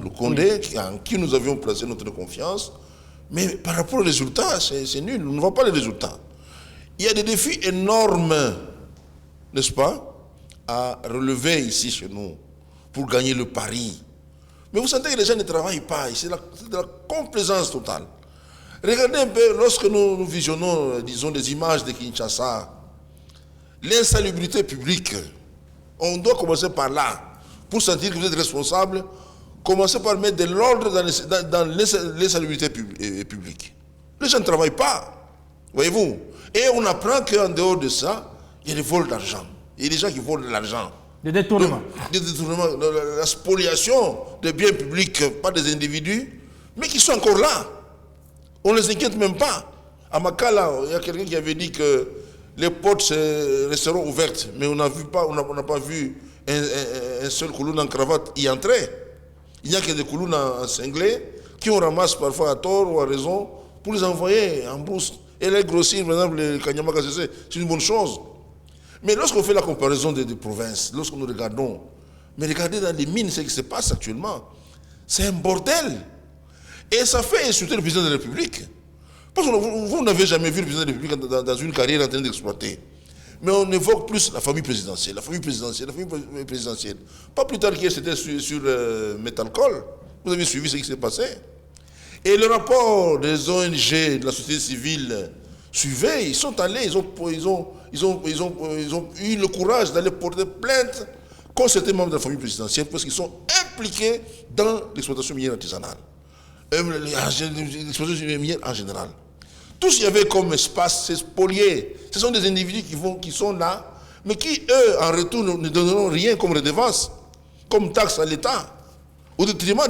Lukonde, en qui nous avions placé notre confiance. Mais par rapport aux résultats, c'est nul, on ne voit pas les résultats. Il y a des défis énormes, n'est-ce pas, à relever ici chez nous pour gagner le pari. Mais vous sentez que les gens ne travaillent pas, c'est de la complaisance totale. Regardez un peu, lorsque nous visionnons, disons, des images de Kinshasa, l'insalubrité publique, on doit commencer par là. Pour sentir que vous êtes responsable, commencez par mettre de l'ordre dans l'insalubrité publique. Les gens ne travaillent pas, voyez-vous. Et on apprend qu'en dehors de ça, il y a des vols d'argent. Il y a des gens qui volent de l'argent. Des détournements. Des détournements, la spoliation des biens publics par des individus, mais qui sont encore là. On ne les inquiète même pas. À Makala, il y a quelqu'un qui avait dit que les portes resteront ouvertes, mais on n'a pas vu un seul Kouloune en cravate y entrer. Il n'y a que des Koulounes en cinglé qui on ramasse parfois à tort ou à raison pour les envoyer en brousse. Et les grossir, par exemple, les Kanyama Kassese, c'est une bonne chose. Mais lorsqu'on fait la comparaison des provinces, lorsque nous regardons, mais regardez dans les mines ce qui se passe actuellement, c'est un bordel. Et ça fait insulter le président de la République. Parce que vous n'avez jamais vu le président de la République dans une carrière en train d'exploiter. Mais on évoque plus la famille présidentielle, la famille présidentielle, la famille présidentielle. Pas plus tard qu'hier, c'était sur Metalcol. Vous avez suivi ce qui s'est passé. Et le rapport des ONG, de la société civile, suivait, ils sont allés, ils ont eu le courage d'aller porter plainte contre certains membres de la famille présidentielle parce qu'ils sont impliqués dans l'exploitation minière artisanale. L'exploitation minière en général. Tout ce qu'il y avait comme espace, c'est spolié. Ce sont des individus qui sont là, mais qui, eux, en retour, ne donneront rien comme redevance, comme taxe à l'État. Au détriment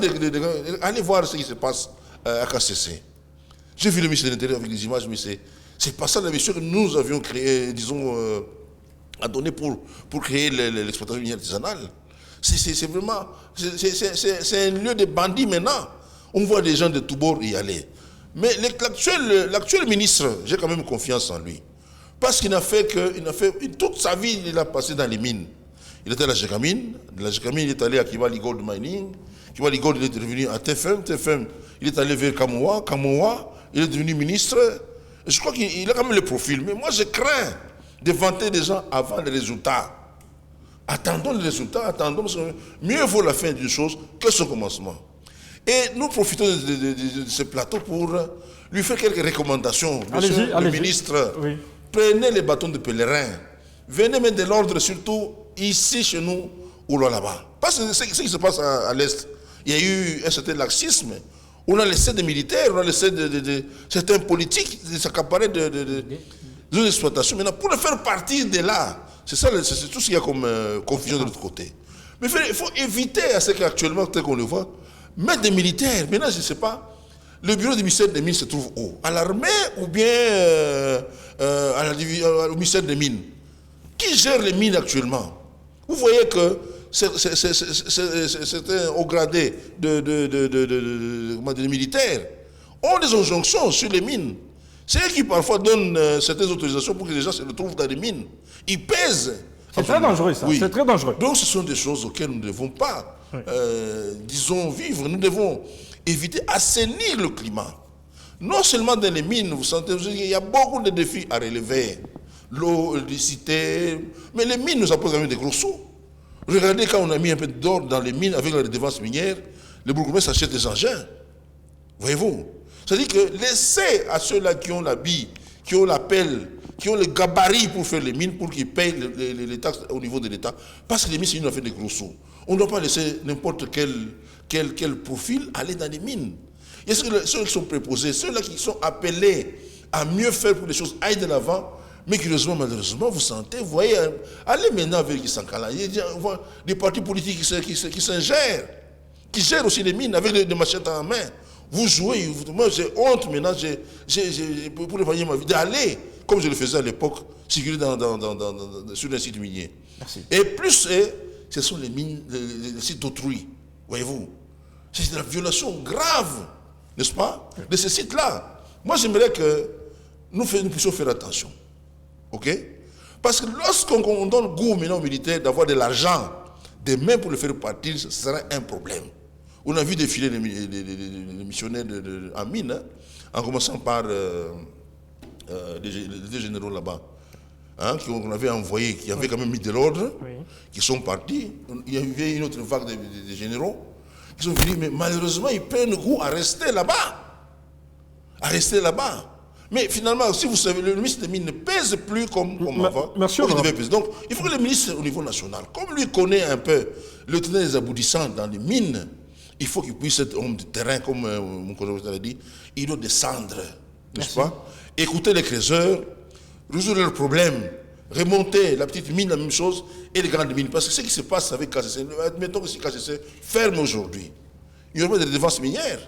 allez voir ce qui se passe à KCC. J'ai vu le ministre de l'Intérieur avec des images, mais c'est pas ça la mission que nous avions créé, disons, à donner pour créer l'exploitation minière artisanale. C'est vraiment, c'est un lieu de bandits maintenant. On voit des gens de tous bords y aller. Mais l'actuel ministre, j'ai quand même confiance en lui. Parce qu'il toute sa vie, il a passé dans les mines. Il était à la Gécamine. De la Gécamine, il est allé à Kibali Gold Mining. Kibali Gold, il est revenu à TFM. TFM, il est allé vers Kamoa. Kamoa, il est devenu ministre. Et je crois qu'il a quand même le profil. Mais moi, je crains de vanter des gens avant les résultats. Attendons les résultats, attendons. Parce que mieux vaut la fin d'une chose que son commencement. Et nous profitons de ce plateau pour lui faire quelques recommandations. Monsieur le ministre, oui. Prenez les bâtons de pèlerin. Venez mettre de l'ordre, surtout ici, chez nous, ou là-bas. Parce que ce qui se passe à l'Est, il y a eu un certain laxisme. On a laissé des militaires, on a laissé certains politiques s'accaparer de l'exploitation. Maintenant, pour le faire partir de là, c'est tout ce qu'il y a comme confusion de l'autre côté. Mais il faut éviter à ce qu'actuellement, tel qu'on le voit, mettre des militaires. Maintenant, je ne sais pas, le bureau du ministère des Mines se trouve où? À l'armée ou bien au ministère des Mines? Qui gère les mines actuellement? Vous voyez que certains hauts gradés de militaires ont des injonctions sur les mines. C'est eux qui parfois donnent certaines autorisations pour que les gens se retrouvent dans les mines. Ils pèsent. C'est très dangereux ça, oui. C'est très dangereux. Donc ce sont des choses auxquelles nous ne devons pas disons, vivre. Nous devons éviter, assainir le climat. Non seulement dans les mines, vous sentez, il y a beaucoup de défis à relever. L'eau, l'électricité, mais les mines nous apportent quand même des gros sous. Regardez quand on a mis un peu d'or dans les mines avec la redevance minière, les bourgmestres achètent des engins. Voyez-vous? C'est-à-dire que laissez à ceux-là qui ont la bille, qui ont la pelle, qui ont le gabarit pour faire les mines, pour qu'ils payent les taxes au niveau de l'État. Parce que les mines, c'est une affaire de gros sous. On ne doit pas laisser n'importe quel profil aller dans les mines. Et ceux qui sont préposés, ceux-là qui sont appelés à mieux faire pour que les choses aillent de l'avant, mais curieusement, malheureusement, vous sentez, vous voyez, allez maintenant vers Kisankala, il y a des partis politiques qui s'ingèrent, qui gèrent aussi les mines avec des machettes en main. Vous jouez, moi j'ai honte maintenant, pour épargner ma vie, d'aller, comme je le faisais à l'époque, circuler sur un site minier. Merci. Et plus, ce sont les mines, les sites d'autrui, voyez-vous. C'est de la violation grave, n'est-ce pas, de ces sites-là. Moi j'aimerais que nous puissions faire attention. Ok? Parce que lorsqu'on donne goût maintenant aux militaires d'avoir de l'argent, des mains pour le faire partir, ce sera un problème. On a vu défiler les missionnaires en mine, hein, en commençant par les deux généraux là-bas, hein, qu'on avait envoyés, qui avaient quand même mis de l'ordre, qui sont partis. Il y avait une autre vague de généraux qui sont venus, mais malheureusement, ils prennent goût à rester là-bas. À rester là-bas. Mais finalement, si vous savez, le ministre des Mines ne pèse plus comme avant. Merci. Donc, il faut que le ministre au niveau national, comme lui connaît un peu le tenant des aboutissants dans les mines, il faut qu'il puisse être homme de terrain, comme mon collègue l'a dit, il doit descendre, n'est-ce pas? Écouter les creuseurs, résoudre leurs problèmes, remonter la petite mine, la même chose, et les grandes mines. Parce que ce qui se passe avec KCC, admettons que si KCC ferme aujourd'hui, il n'y aura pas de redevance minière.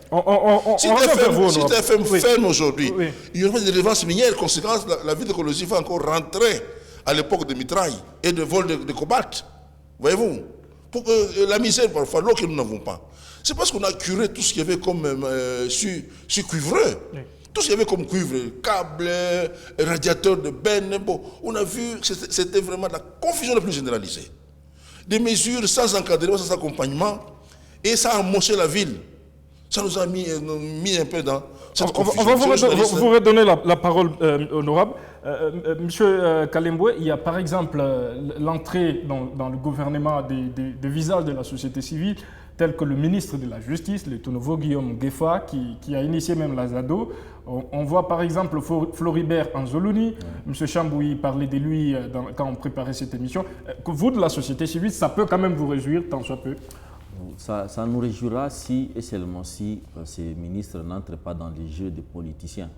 Si TFM ferme aujourd'hui, il n'y aura pas de redevance minière. Conséquence, la ville de Colosie va encore rentrer à l'époque de mitraille et de vol de cobalt. Voyez-vous? Pour que la misère, parfois, l'eau que nous n'avons pas. C'est parce qu'on a curé tout ce qu'il y avait comme sur cuivreux. Tout ce qu'il y avait comme cuivre, câble, radiateur de benne. Bon, on a vu que c'était vraiment la confusion la plus généralisée. Des mesures sans encadrement, sans accompagnement. Et ça a amoché la ville. Ça nous a mis un peu dans cette confusion. On va vous redonner la parole, honorable. Monsieur Kalembwe, il y a par exemple l'entrée dans le gouvernement des visages de la société civile, tels que le ministre de la Justice, le tout nouveau Guillaume Gueffa, qui a initié même la ZADO. On voit par exemple Floribert Anzolouni, M. Chambouy parlait de lui quand on préparait cette émission. Que vous, de la société civile, ça peut quand même vous réjouir, tant soit peu. Ça nous réjouira si et seulement si ces ministres n'entrent pas dans les jeux des politiciens.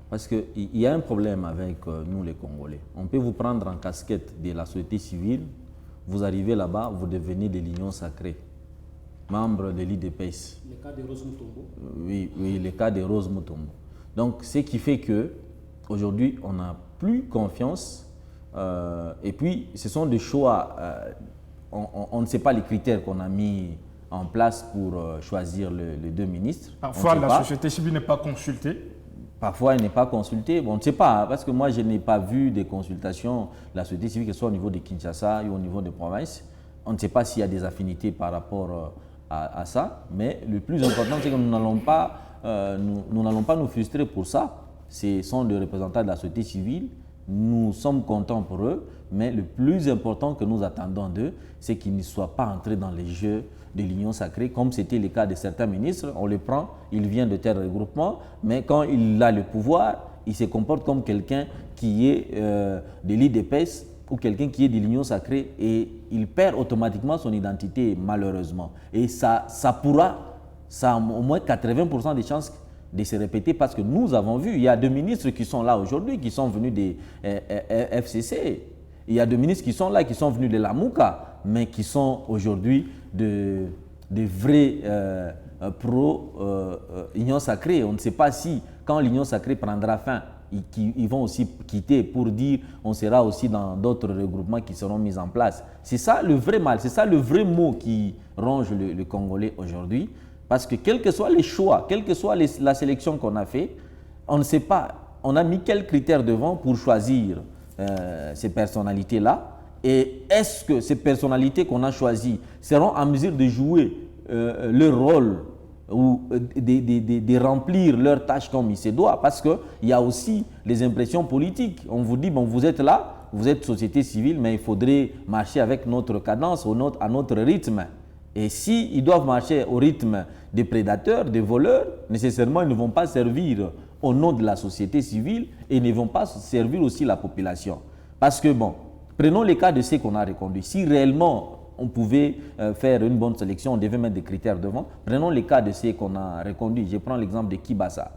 Parce qu'il y a un problème avec nous les Congolais. On peut vous prendre en casquette de la société civile, vous arrivez là-bas, vous devenez de l'Union sacrée, membre de l'IDPS. Le cas de Rose Mutombo. Oui, le cas de Rose Mutombo. Donc, ce qui fait que aujourd'hui, on n'a plus confiance. Et puis, ce sont des choix. On ne sait pas les critères qu'on a mis en place pour choisir les deux ministres. Parfois, la société civile n'est pas consultée. Parfois, elle n'est pas consultée. Bon, on ne sait pas, parce que moi, je n'ai pas vu des consultations de la société civile, que ce soit au niveau de Kinshasa ou au niveau des provinces. On ne sait pas s'il y a des affinités par rapport à ça. Mais le plus important, c'est que nous n'allons pas nous frustrer pour ça. Ce sont des représentants de la société civile. Nous sommes contents pour eux, mais le plus important que nous attendons d'eux, c'est qu'ils ne soient pas entrés dans les jeux de l'Union sacrée, comme c'était le cas de certains ministres. On le prend, il vient de tel regroupement, mais quand il a le pouvoir, il se comporte comme quelqu'un qui est de l'IDPS ou quelqu'un qui est de l'Union sacrée et il perd automatiquement son identité, malheureusement. Et ça a au moins 80% de chances de se répéter parce que nous avons vu, il y a deux ministres qui sont là aujourd'hui, qui sont venus des FCC. Il y a deux ministres qui sont là, qui sont venus de la Mouka, mais qui sont aujourd'hui de vrais pro-Union sacrée. On ne sait pas si, quand l'Union sacrée prendra fin, ils vont aussi quitter pour dire on sera aussi dans d'autres regroupements qui seront mis en place. C'est ça le vrai mal, c'est ça le vrai mot qui ronge le Congolais aujourd'hui. Parce que quels que soient les choix, quelle que soit la sélection qu'on a fait, on ne sait pas, on a mis quels critères devant pour choisir ces personnalités-là. Et est-ce que ces personnalités qu'on a choisies seront en mesure de jouer leur rôle ou de remplir leurs tâches comme il se doit? Parce qu'il y a aussi les impressions politiques. On vous dit, bon, vous êtes là, vous êtes société civile, mais il faudrait marcher avec notre cadence, à notre rythme. Et s'ils doivent marcher au rythme des prédateurs, des voleurs, nécessairement, ils ne vont pas servir au nom de la société civile et ne vont pas servir aussi la population. Parce que, bon, prenons les cas de ceux qu'on a reconduits. Si réellement on pouvait faire une bonne sélection, on devait mettre des critères devant. Prenons les cas de ceux qu'on a reconduits. Je prends l'exemple de Kibasa,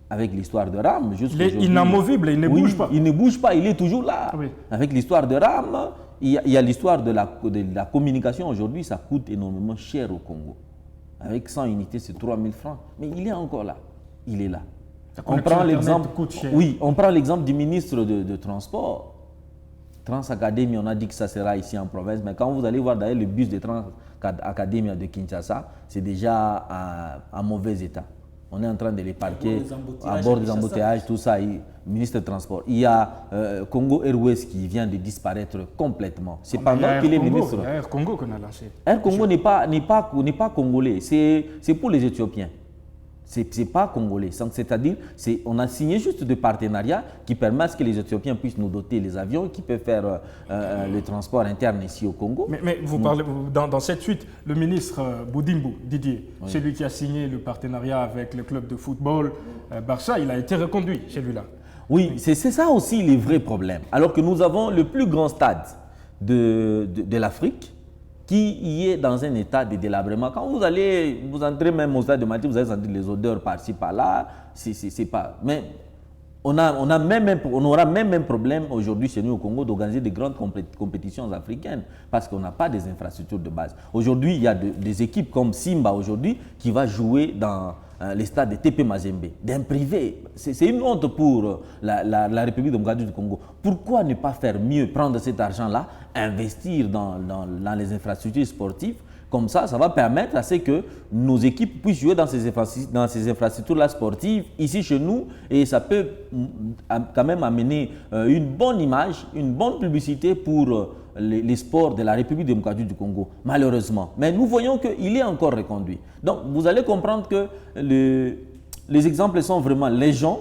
avec l'histoire de Ram. Il est inamovible, il ne bouge pas. Il ne bouge pas, il est toujours là. Oui. Avec l'histoire de Ram, il y a l'histoire de la communication. Aujourd'hui, ça coûte énormément cher au Congo. Avec 100 unités, c'est 3 000 francs. Mais il est encore là. Il est là. On prend l'exemple, oui, on prend l'exemple du ministre de Transport. Transacadémie, on a dit que ça sera ici en province, mais quand vous allez voir d'ailleurs le bus de Transacadémie de Kinshasa, c'est déjà en mauvais état. On est en train de les parquer à bord des embouteillages, tout ça. Ministre des Transports. Il y a Congo Airways qui vient de disparaître complètement. C'est pendant qu'il est ministre. Il y a Air Congo qu'on a lancé. Air Congo n'est pas congolais, c'est pour les Éthiopiens. C'est pas congolais. C'est-à-dire, on a signé juste des partenariats qui permettent que les Éthiopiens puissent nous doter les avions, qui peuvent faire le transport interne ici au Congo. Mais vous parlez, dans cette suite, le ministre Boudimbo, Didier, Oui. celui qui a signé le partenariat avec le club de football Barça, il a été reconduit, celui-là. Oui, c'est ça aussi les vrais problèmes. Alors que nous avons le plus grand stade de l'Afrique, qui y est dans un état de délabrement. Quand vous entrez même au stade de Mathieu, vous allez sentir les odeurs par-ci, par-là. C'est pas. Mais on aura même un problème aujourd'hui chez nous au Congo d'organiser de grandes compétitions africaines parce qu'on n'a pas des infrastructures de base. Aujourd'hui, il y a des équipes comme Simba aujourd'hui qui va jouer dans les stades de TP Mazembe, d'un privé. C'est une honte pour la République démocratique du Congo. Pourquoi ne pas faire mieux, prendre cet argent-là, investir dans les infrastructures sportives? Comme ça, ça va permettre à ce que nos équipes puissent jouer dans ces infrastructures-là sportives, ici chez nous, et ça peut quand même amener une bonne image, une bonne publicité pour les sports de la République démocratique du Congo, malheureusement. Mais nous voyons qu'il est encore reconduit. Donc, vous allez comprendre que les exemples sont vraiment légion.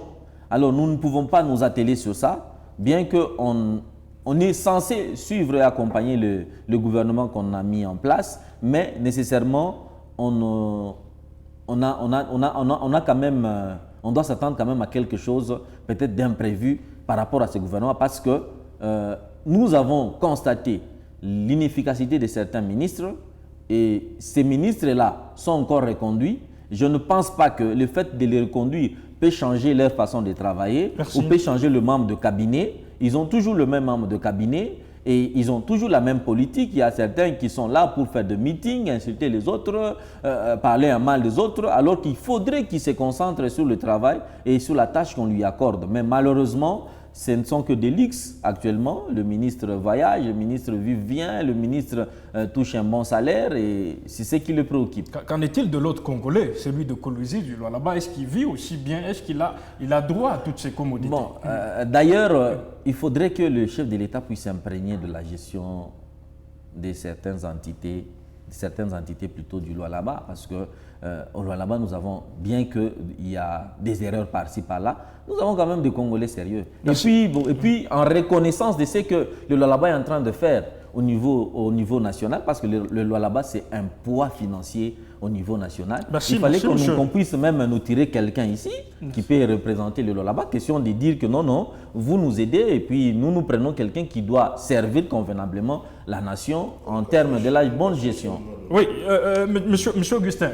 Alors, nous ne pouvons pas nous atteler sur ça, bien qu'on est censé suivre et accompagner le gouvernement qu'on a mis en place, mais nécessairement, on doit s'attendre quand même à quelque chose peut-être d'imprévu par rapport à ce gouvernement, parce que nous avons constaté l'inefficacité de certains ministres et ces ministres-là sont encore reconduits. Je ne pense pas que le fait de les reconduire peut changer leur façon de travailler. Merci. Ou peut changer le membre de cabinet. Ils ont toujours le même membre de cabinet et ils ont toujours la même politique. Il y a certains qui sont là pour faire des meetings, insulter les autres, parler en mal des autres, alors qu'il faudrait qu'ils se concentrent sur le travail et sur la tâche qu'on lui accorde. Mais malheureusement, ce ne sont que des leaks actuellement. Le ministre voyage, le ministre vient, le ministre touche un bon salaire et c'est ce qui le préoccupe. Qu'en est-il de l'autre Congolais, celui de Kolwezi du Lualaba? Est-ce qu'il vit aussi bien? Est-ce qu'il a droit à toutes ces commodités? Bon, d'ailleurs, il faudrait que le chef de l'État puisse s'imprégner de la gestion de certaines entités plutôt du Lualaba, parce que au Lualaba, nous avons, bien qu'il y a des erreurs par-ci, par-là, nous avons quand même des Congolais sérieux. Et puis, en reconnaissance de ce que le Lualaba est en train de faire au niveau national, parce que le Lualaba, c'est un poids financier au niveau national. Merci, il fallait monsieur. qu'on puisse même nous tirer quelqu'un ici qui peut représenter le Lualaba. Question de dire que non, vous nous aidez et puis nous prenons quelqu'un qui doit servir convenablement la nation en termes de la bonne gestion. Oui, monsieur Augustin,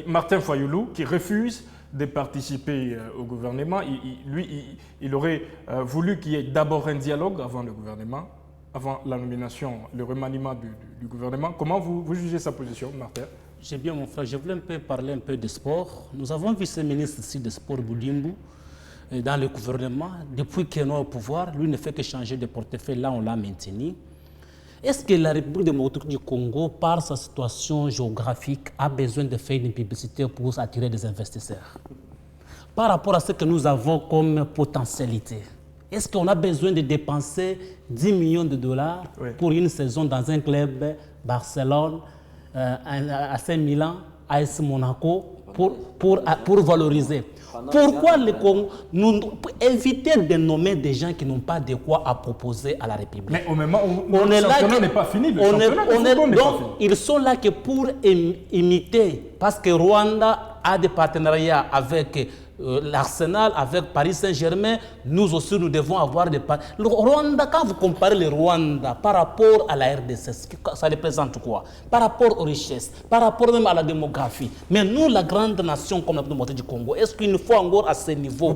Martin Fayoulou, qui refuse de participer au gouvernement, il aurait voulu qu'il y ait d'abord un dialogue avant le gouvernement, avant la nomination, le remaniement du gouvernement. Comment vous jugez sa position, Martin? J'ai bien, mon frère. Je voulais parler un peu de sport. Nous avons vu ce ministre ici de sport, Boudimbo, dans le gouvernement. Depuis qu'il est au pouvoir, lui ne fait que changer de portefeuille. Là, on l'a maintenu. Est-ce que la République démocratique du Congo, par sa situation géographique, a besoin de faire une publicité pour attirer des investisseurs? Par rapport à ce que nous avons comme potentialité, Est-ce qu'on a besoin de dépenser 10 millions de dollars pour une saison dans un club, Barcelone, AC Milan, AS Monaco, pour valoriser? Pourquoi nous éviter de nommer des gens qui n'ont pas de quoi à proposer à la République? Mais au moment où le championnat n'est pas fini, ils sont là que pour imiter, parce que Rwanda a des partenariats avec l'Arsenal, avec Paris Saint-Germain. Nous aussi, nous devons avoir des partenariats. Le Rwanda, quand vous comparez le Rwanda par rapport à la RDC, ça représente quoi? Par rapport aux richesses, par rapport même à la démographie. Mais nous, la grande nation comme la moitié du Congo, est-ce qu'il nous faut encore à ce niveau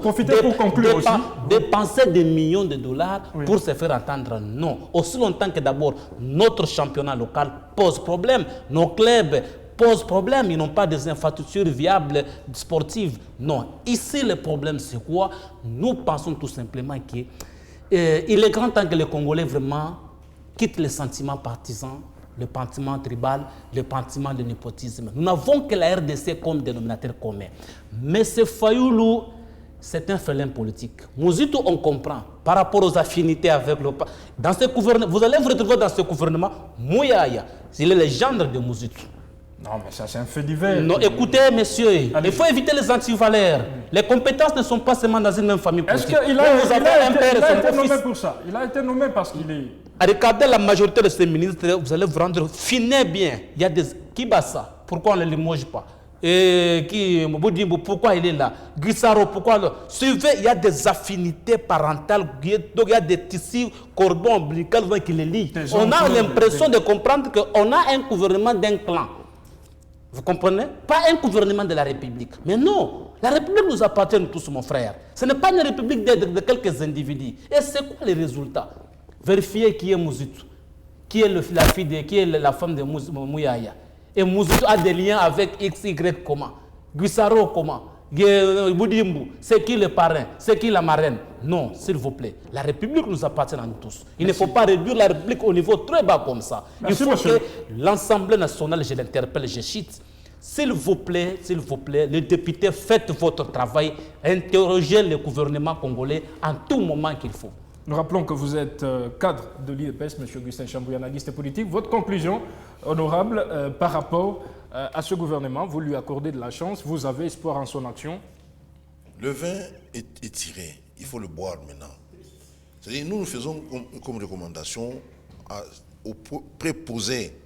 dépenser des millions de dollars pour se faire entendre? Non. Aussi longtemps que d'abord notre championnat local pose problème, nos clubs posent problème, ils n'ont pas des infrastructures viables sportives. Non. Ici, le problème, c'est quoi? Nous pensons tout simplement qu'il est grand temps que les Congolais vraiment quittent les sentiments partisans, le sentiment tribal, le sentiment de népotisme. Nous n'avons que la RDC comme dénominateur commun. Mais ce Fayoulou, c'est un félin politique. Mouzito, on comprend. Par rapport aux affinités avec le... Dans ce gouvernement, vous allez vous retrouver dans ce gouvernement, Mouyaya, il est le gendre de Mouzito. Non, mais ça, c'est un fait divers. Non, écoutez, messieurs, il faut éviter les antivaleurs. Les compétences ne sont pas seulement dans une même famille politique. Est-ce qu'il a été nommé pour ça? Il a été nommé parce qu'il est... Regardez la majorité de ces ministres, vous allez vous rendre... Finez bien. Il y a des... Kibasa, pourquoi on ne le limoge pas? Et Mbodimbo, pourquoi il est là? Guissaro, pourquoi? Suivez, il y a des affinités parentales, donc il y a des tissus, cordons ombilicaux qui les lient. On a l'impression de comprendre qu'on a un gouvernement d'un clan. Vous comprenez? Pas un gouvernement de la République. Mais non, la République nous appartient tous, mon frère. Ce n'est pas une République de quelques individus. Et c'est quoi les résultats? Vérifiez qui est Mouzito, qui est la fille qui est la femme de Mouyaya. Et Mouzito a des liens avec XY comment? Guissaro comment? Boudimbu, c'est qui le parrain? C'est qui la marraine? Non, s'il vous plaît. La République nous appartient à nous tous. Il ne faut pas réduire la République au niveau très bas comme ça. Il faut que l'Assemblée nationale, je l'interpelle, je cite. S'il vous plaît, les députés, faites votre travail. Interrogez le gouvernement congolais en tout moment qu'il faut. Nous rappelons que vous êtes cadre de l'IEPS, M. Augustin Chambouy, analyste politique. Votre conclusion, honorable, par rapport à ce gouvernement, vous lui accordez de la chance, vous avez espoir en son action? Le vin est tiré, il faut le boire maintenant. C'est-à-dire, nous faisons comme recommandation aux préposés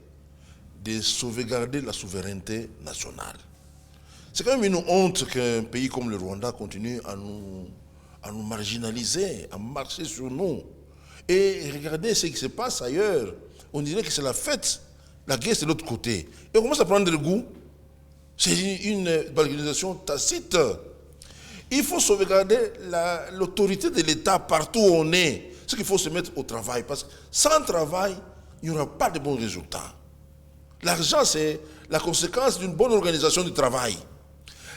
de sauvegarder la souveraineté nationale. C'est quand même une honte qu'un pays comme le Rwanda continue à nous marginaliser, à marcher sur nous. Et regardez ce qui se passe ailleurs. On dirait que c'est la fête. La guerre, c'est de l'autre côté. Et on commence à prendre le goût. C'est une balkanisation tacite. Il faut sauvegarder l'autorité de l'État partout où on est. C'est qu'il faut se mettre au travail. Parce que sans travail, il n'y aura pas de bons résultats. L'argent, c'est la conséquence d'une bonne organisation du travail.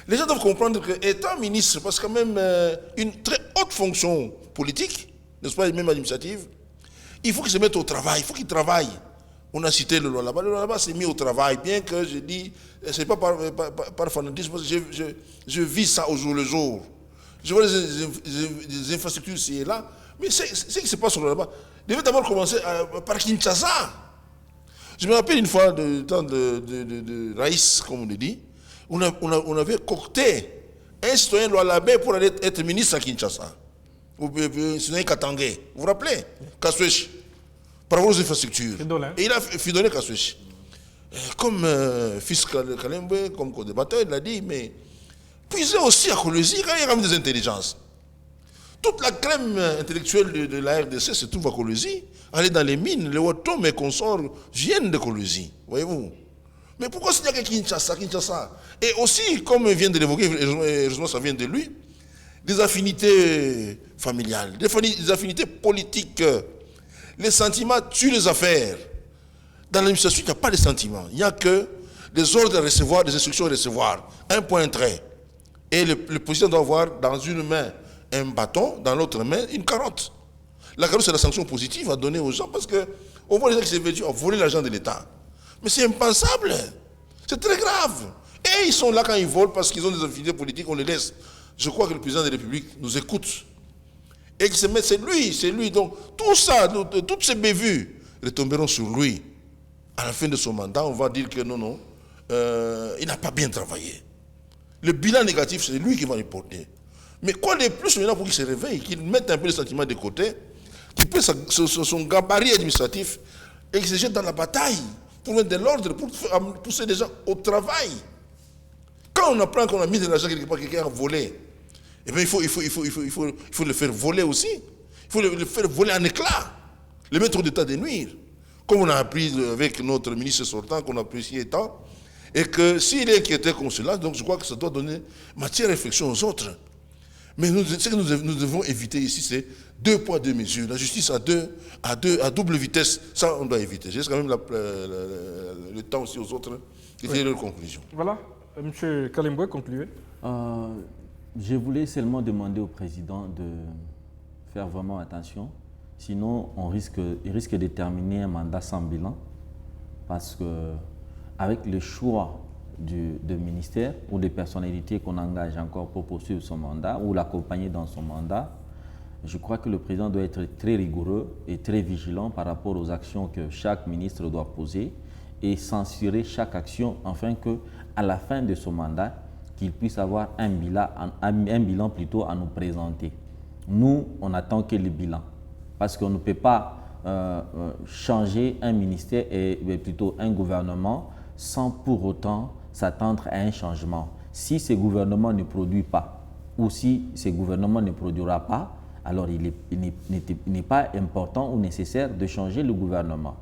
Les gens doivent comprendre qu'étant ministre, parce que quand même une très haute fonction politique, n'est-ce pas, même administrative, il faut qu'il se mette au travail, il faut qu'il travaille. On a cité le loi là-bas. Le loi là-bas s'est mis au travail, bien que je dis, ce n'est pas par fanatisme, parce que je vis ça au jour le jour. Je vois des infrastructures ici et là, mais ce qui se passe là-bas, devait d'abord commencer par Kinshasa. Je me rappelle une fois, du temps de Raïs, comme on le dit, on avait cocté un citoyen Lualabé pour aller être ministre à Kinshasa. Un citoyen Katangé. Vous vous rappelez? Kaswesh. Par rapport aux infrastructures. Et il a fidonné Kaswesh. Comme fils Kalembe, comme co-débatteur, il a dit, mais puisez aussi à Kolwezi, quand il y a quand même des intelligences. Toute la crème intellectuelle de la RDC se trouve à Kolwezi. Aller dans les mines, les Watom et consorts viennent de Kolwezi. Voyez-vous? Mais pourquoi s'il n'y a que Kinshasa? Et aussi, comme il vient de l'évoquer, heureusement ça vient de lui, des affinités familiales, des affinités politiques. Les sentiments tuent les affaires. Dans l'administration, il n'y a pas de sentiments. Il n'y a que des ordres à recevoir, des instructions à recevoir. Un point trait. Et le président doit avoir dans une main un bâton, dans l'autre main une carotte. La carotte, c'est la sanction positive à donner aux gens parce qu'on voit les gens qui s'est vêtus, ont volé l'argent de l'État. Mais c'est impensable. C'est très grave. Et ils sont là quand ils volent parce qu'ils ont des affinités politiques, on les laisse. Je crois que le président de la République nous écoute. et qui se met, c'est lui. Donc tout ça, toutes ces bévues retomberont sur lui. À la fin de son mandat, on va dire que non, il n'a pas bien travaillé. Le bilan négatif, c'est lui qui va le porter. Mais quoi de plus maintenant pour qu'il se réveille, qu'il mette un peu le sentiment de côté, qu'il prenne son gabarit administratif et qu'il se jette dans la bataille pour mettre de l'ordre, pour pousser les gens au travail. Quand on apprend qu'on a mis de l'argent quelque part, quelqu'un a volé, eh bien, il faut le faire voler aussi. Il faut le faire voler en éclats, le mettre au état de nuire. Comme on a appris avec notre ministre sortant, qu'on appréciait tant, et que s'il est inquiété comme cela, donc je crois que ça doit donner matière à réflexion aux autres. Mais ce que nous devons éviter ici, c'est 2 poids, 2 mesures. La justice à double vitesse, ça on doit éviter. Je laisse quand même le temps aussi aux autres de tirer leur conclusion. Voilà, M. Kalimboué, concluez. Je voulais seulement demander au président de faire vraiment attention. Sinon, il risque de terminer un mandat sans bilan. Parce qu'avec le choix de ministère ou des personnalités qu'on engage encore pour poursuivre son mandat ou l'accompagner dans son mandat, je crois que le président doit être très rigoureux et très vigilant par rapport aux actions que chaque ministre doit poser et censurer chaque action afin qu'à la fin de son mandat, qu'il puisse avoir un bilan plutôt à nous présenter. Nous, on n'attend que le bilan parce qu'on ne peut pas changer un ministère et plutôt un gouvernement sans pour autant s'attendre à un changement. Si ce gouvernement ne produit pas ou si ce gouvernement ne produira pas, alors il n'est pas important ou nécessaire de changer le gouvernement.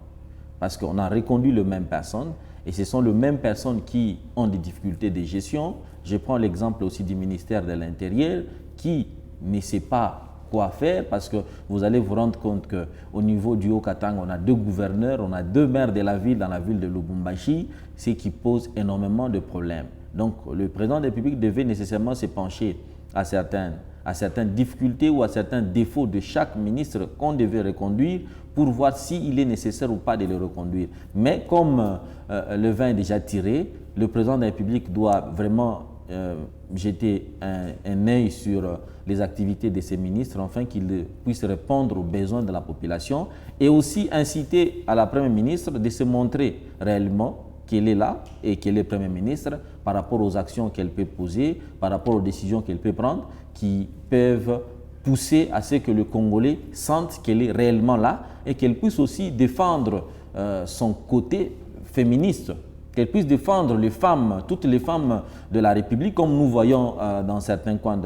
Parce qu'on a reconduit les mêmes personnes et ce sont les mêmes personnes qui ont des difficultés de gestion. Je prends l'exemple aussi du ministère de l'Intérieur qui ne sait pas quoi faire parce que vous allez vous rendre compte qu'au niveau du Haut-Katanga, on a 2 gouverneurs, on a 2 maires de la ville dans la ville de Lubumbashi, ce qui pose énormément de problèmes. Donc le président de la République devait nécessairement se pencher à certaines difficultés ou à certains défauts de chaque ministre qu'on devait reconduire pour voir s'il est nécessaire ou pas de le reconduire. Mais comme le vin est déjà tiré, le président de la République doit vraiment jeter un œil sur les activités de ses ministres afin qu'ils puissent répondre aux besoins de la population et aussi inciter à la Première ministre de se montrer réellement qu'elle est là et qu'elle est Premier ministre par rapport aux actions qu'elle peut poser, par rapport aux décisions qu'elle peut prendre qui peuvent pousser à ce que le Congolais sente qu'elle est réellement là et qu'elle puisse aussi défendre son côté féministe, qu'elle puisse défendre les femmes, toutes les femmes de la République, comme nous voyons dans certains coins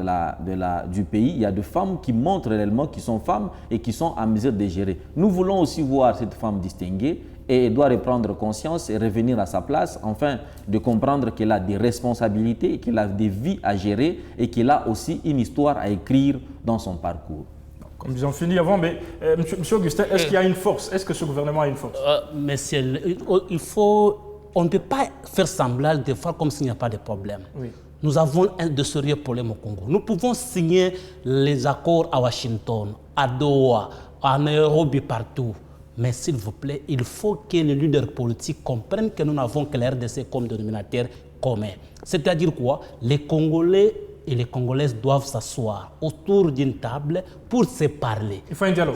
du pays. Il y a des femmes qui montrent réellement qu'ils sont femmes et qui sont en mesure de gérer. Nous voulons aussi voir cette femme distinguée et elle doit reprendre conscience et revenir à sa place, afin de comprendre qu'elle a des responsabilités, qu'elle a des vies à gérer et qu'elle a aussi une histoire à écrire dans son parcours. Comme ils ont fini avant, mais Monsieur Augustin, est-ce qu'il y a une force? Est-ce que ce gouvernement a une force? Monsieur, on ne peut pas faire semblant de faire comme s'il n'y a pas de problème. Oui. Nous avons de sérieux problèmes au Congo. Nous pouvons signer les accords à Washington, à Doha, à Nairobi, partout. Mais s'il vous plaît, il faut que les leaders politiques comprennent que nous n'avons que la RDC comme dénominateur commun. C'est-à-dire quoi? Les Congolais et les Congolaises doivent s'asseoir autour d'une table pour se parler. Il faut un dialogue.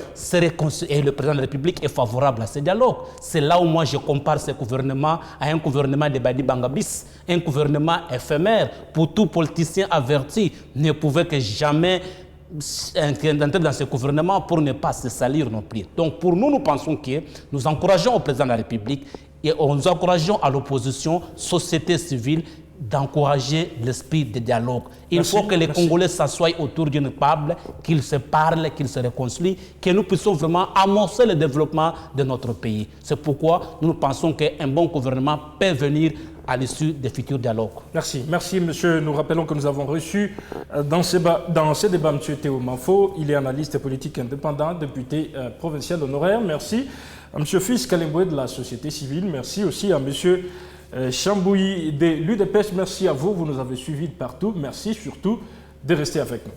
Et le président de la République est favorable à ce dialogue. C'est là où moi je compare ce gouvernement à un gouvernement de Badi Bangabis, un gouvernement éphémère pour tout politicien averti ne pouvait que jamais entrer dans ce gouvernement pour ne pas se salir non plus. Donc pour nous, nous pensons que nous encourageons au président de la République et nous encourageons à l'opposition, société civile, d'encourager l'esprit de dialogue. Il faut que les Congolais s'assoient autour d'une table, qu'ils se parlent, qu'ils se réconcilient, que nous puissions vraiment amorcer le développement de notre pays. C'est pourquoi nous pensons qu'un bon gouvernement peut venir à l'issue des futurs dialogues. Merci. Merci, monsieur. Nous rappelons que nous avons reçu dans ce débat M. Théo Mafo. Il est analyste politique indépendant, député provincial honoraire. Merci à M. Fils Kalimboué de la société civile. Merci aussi à M. Chambouyi de l'UDPS. Merci à vous. Vous nous avez suivis de partout. Merci surtout de rester avec nous.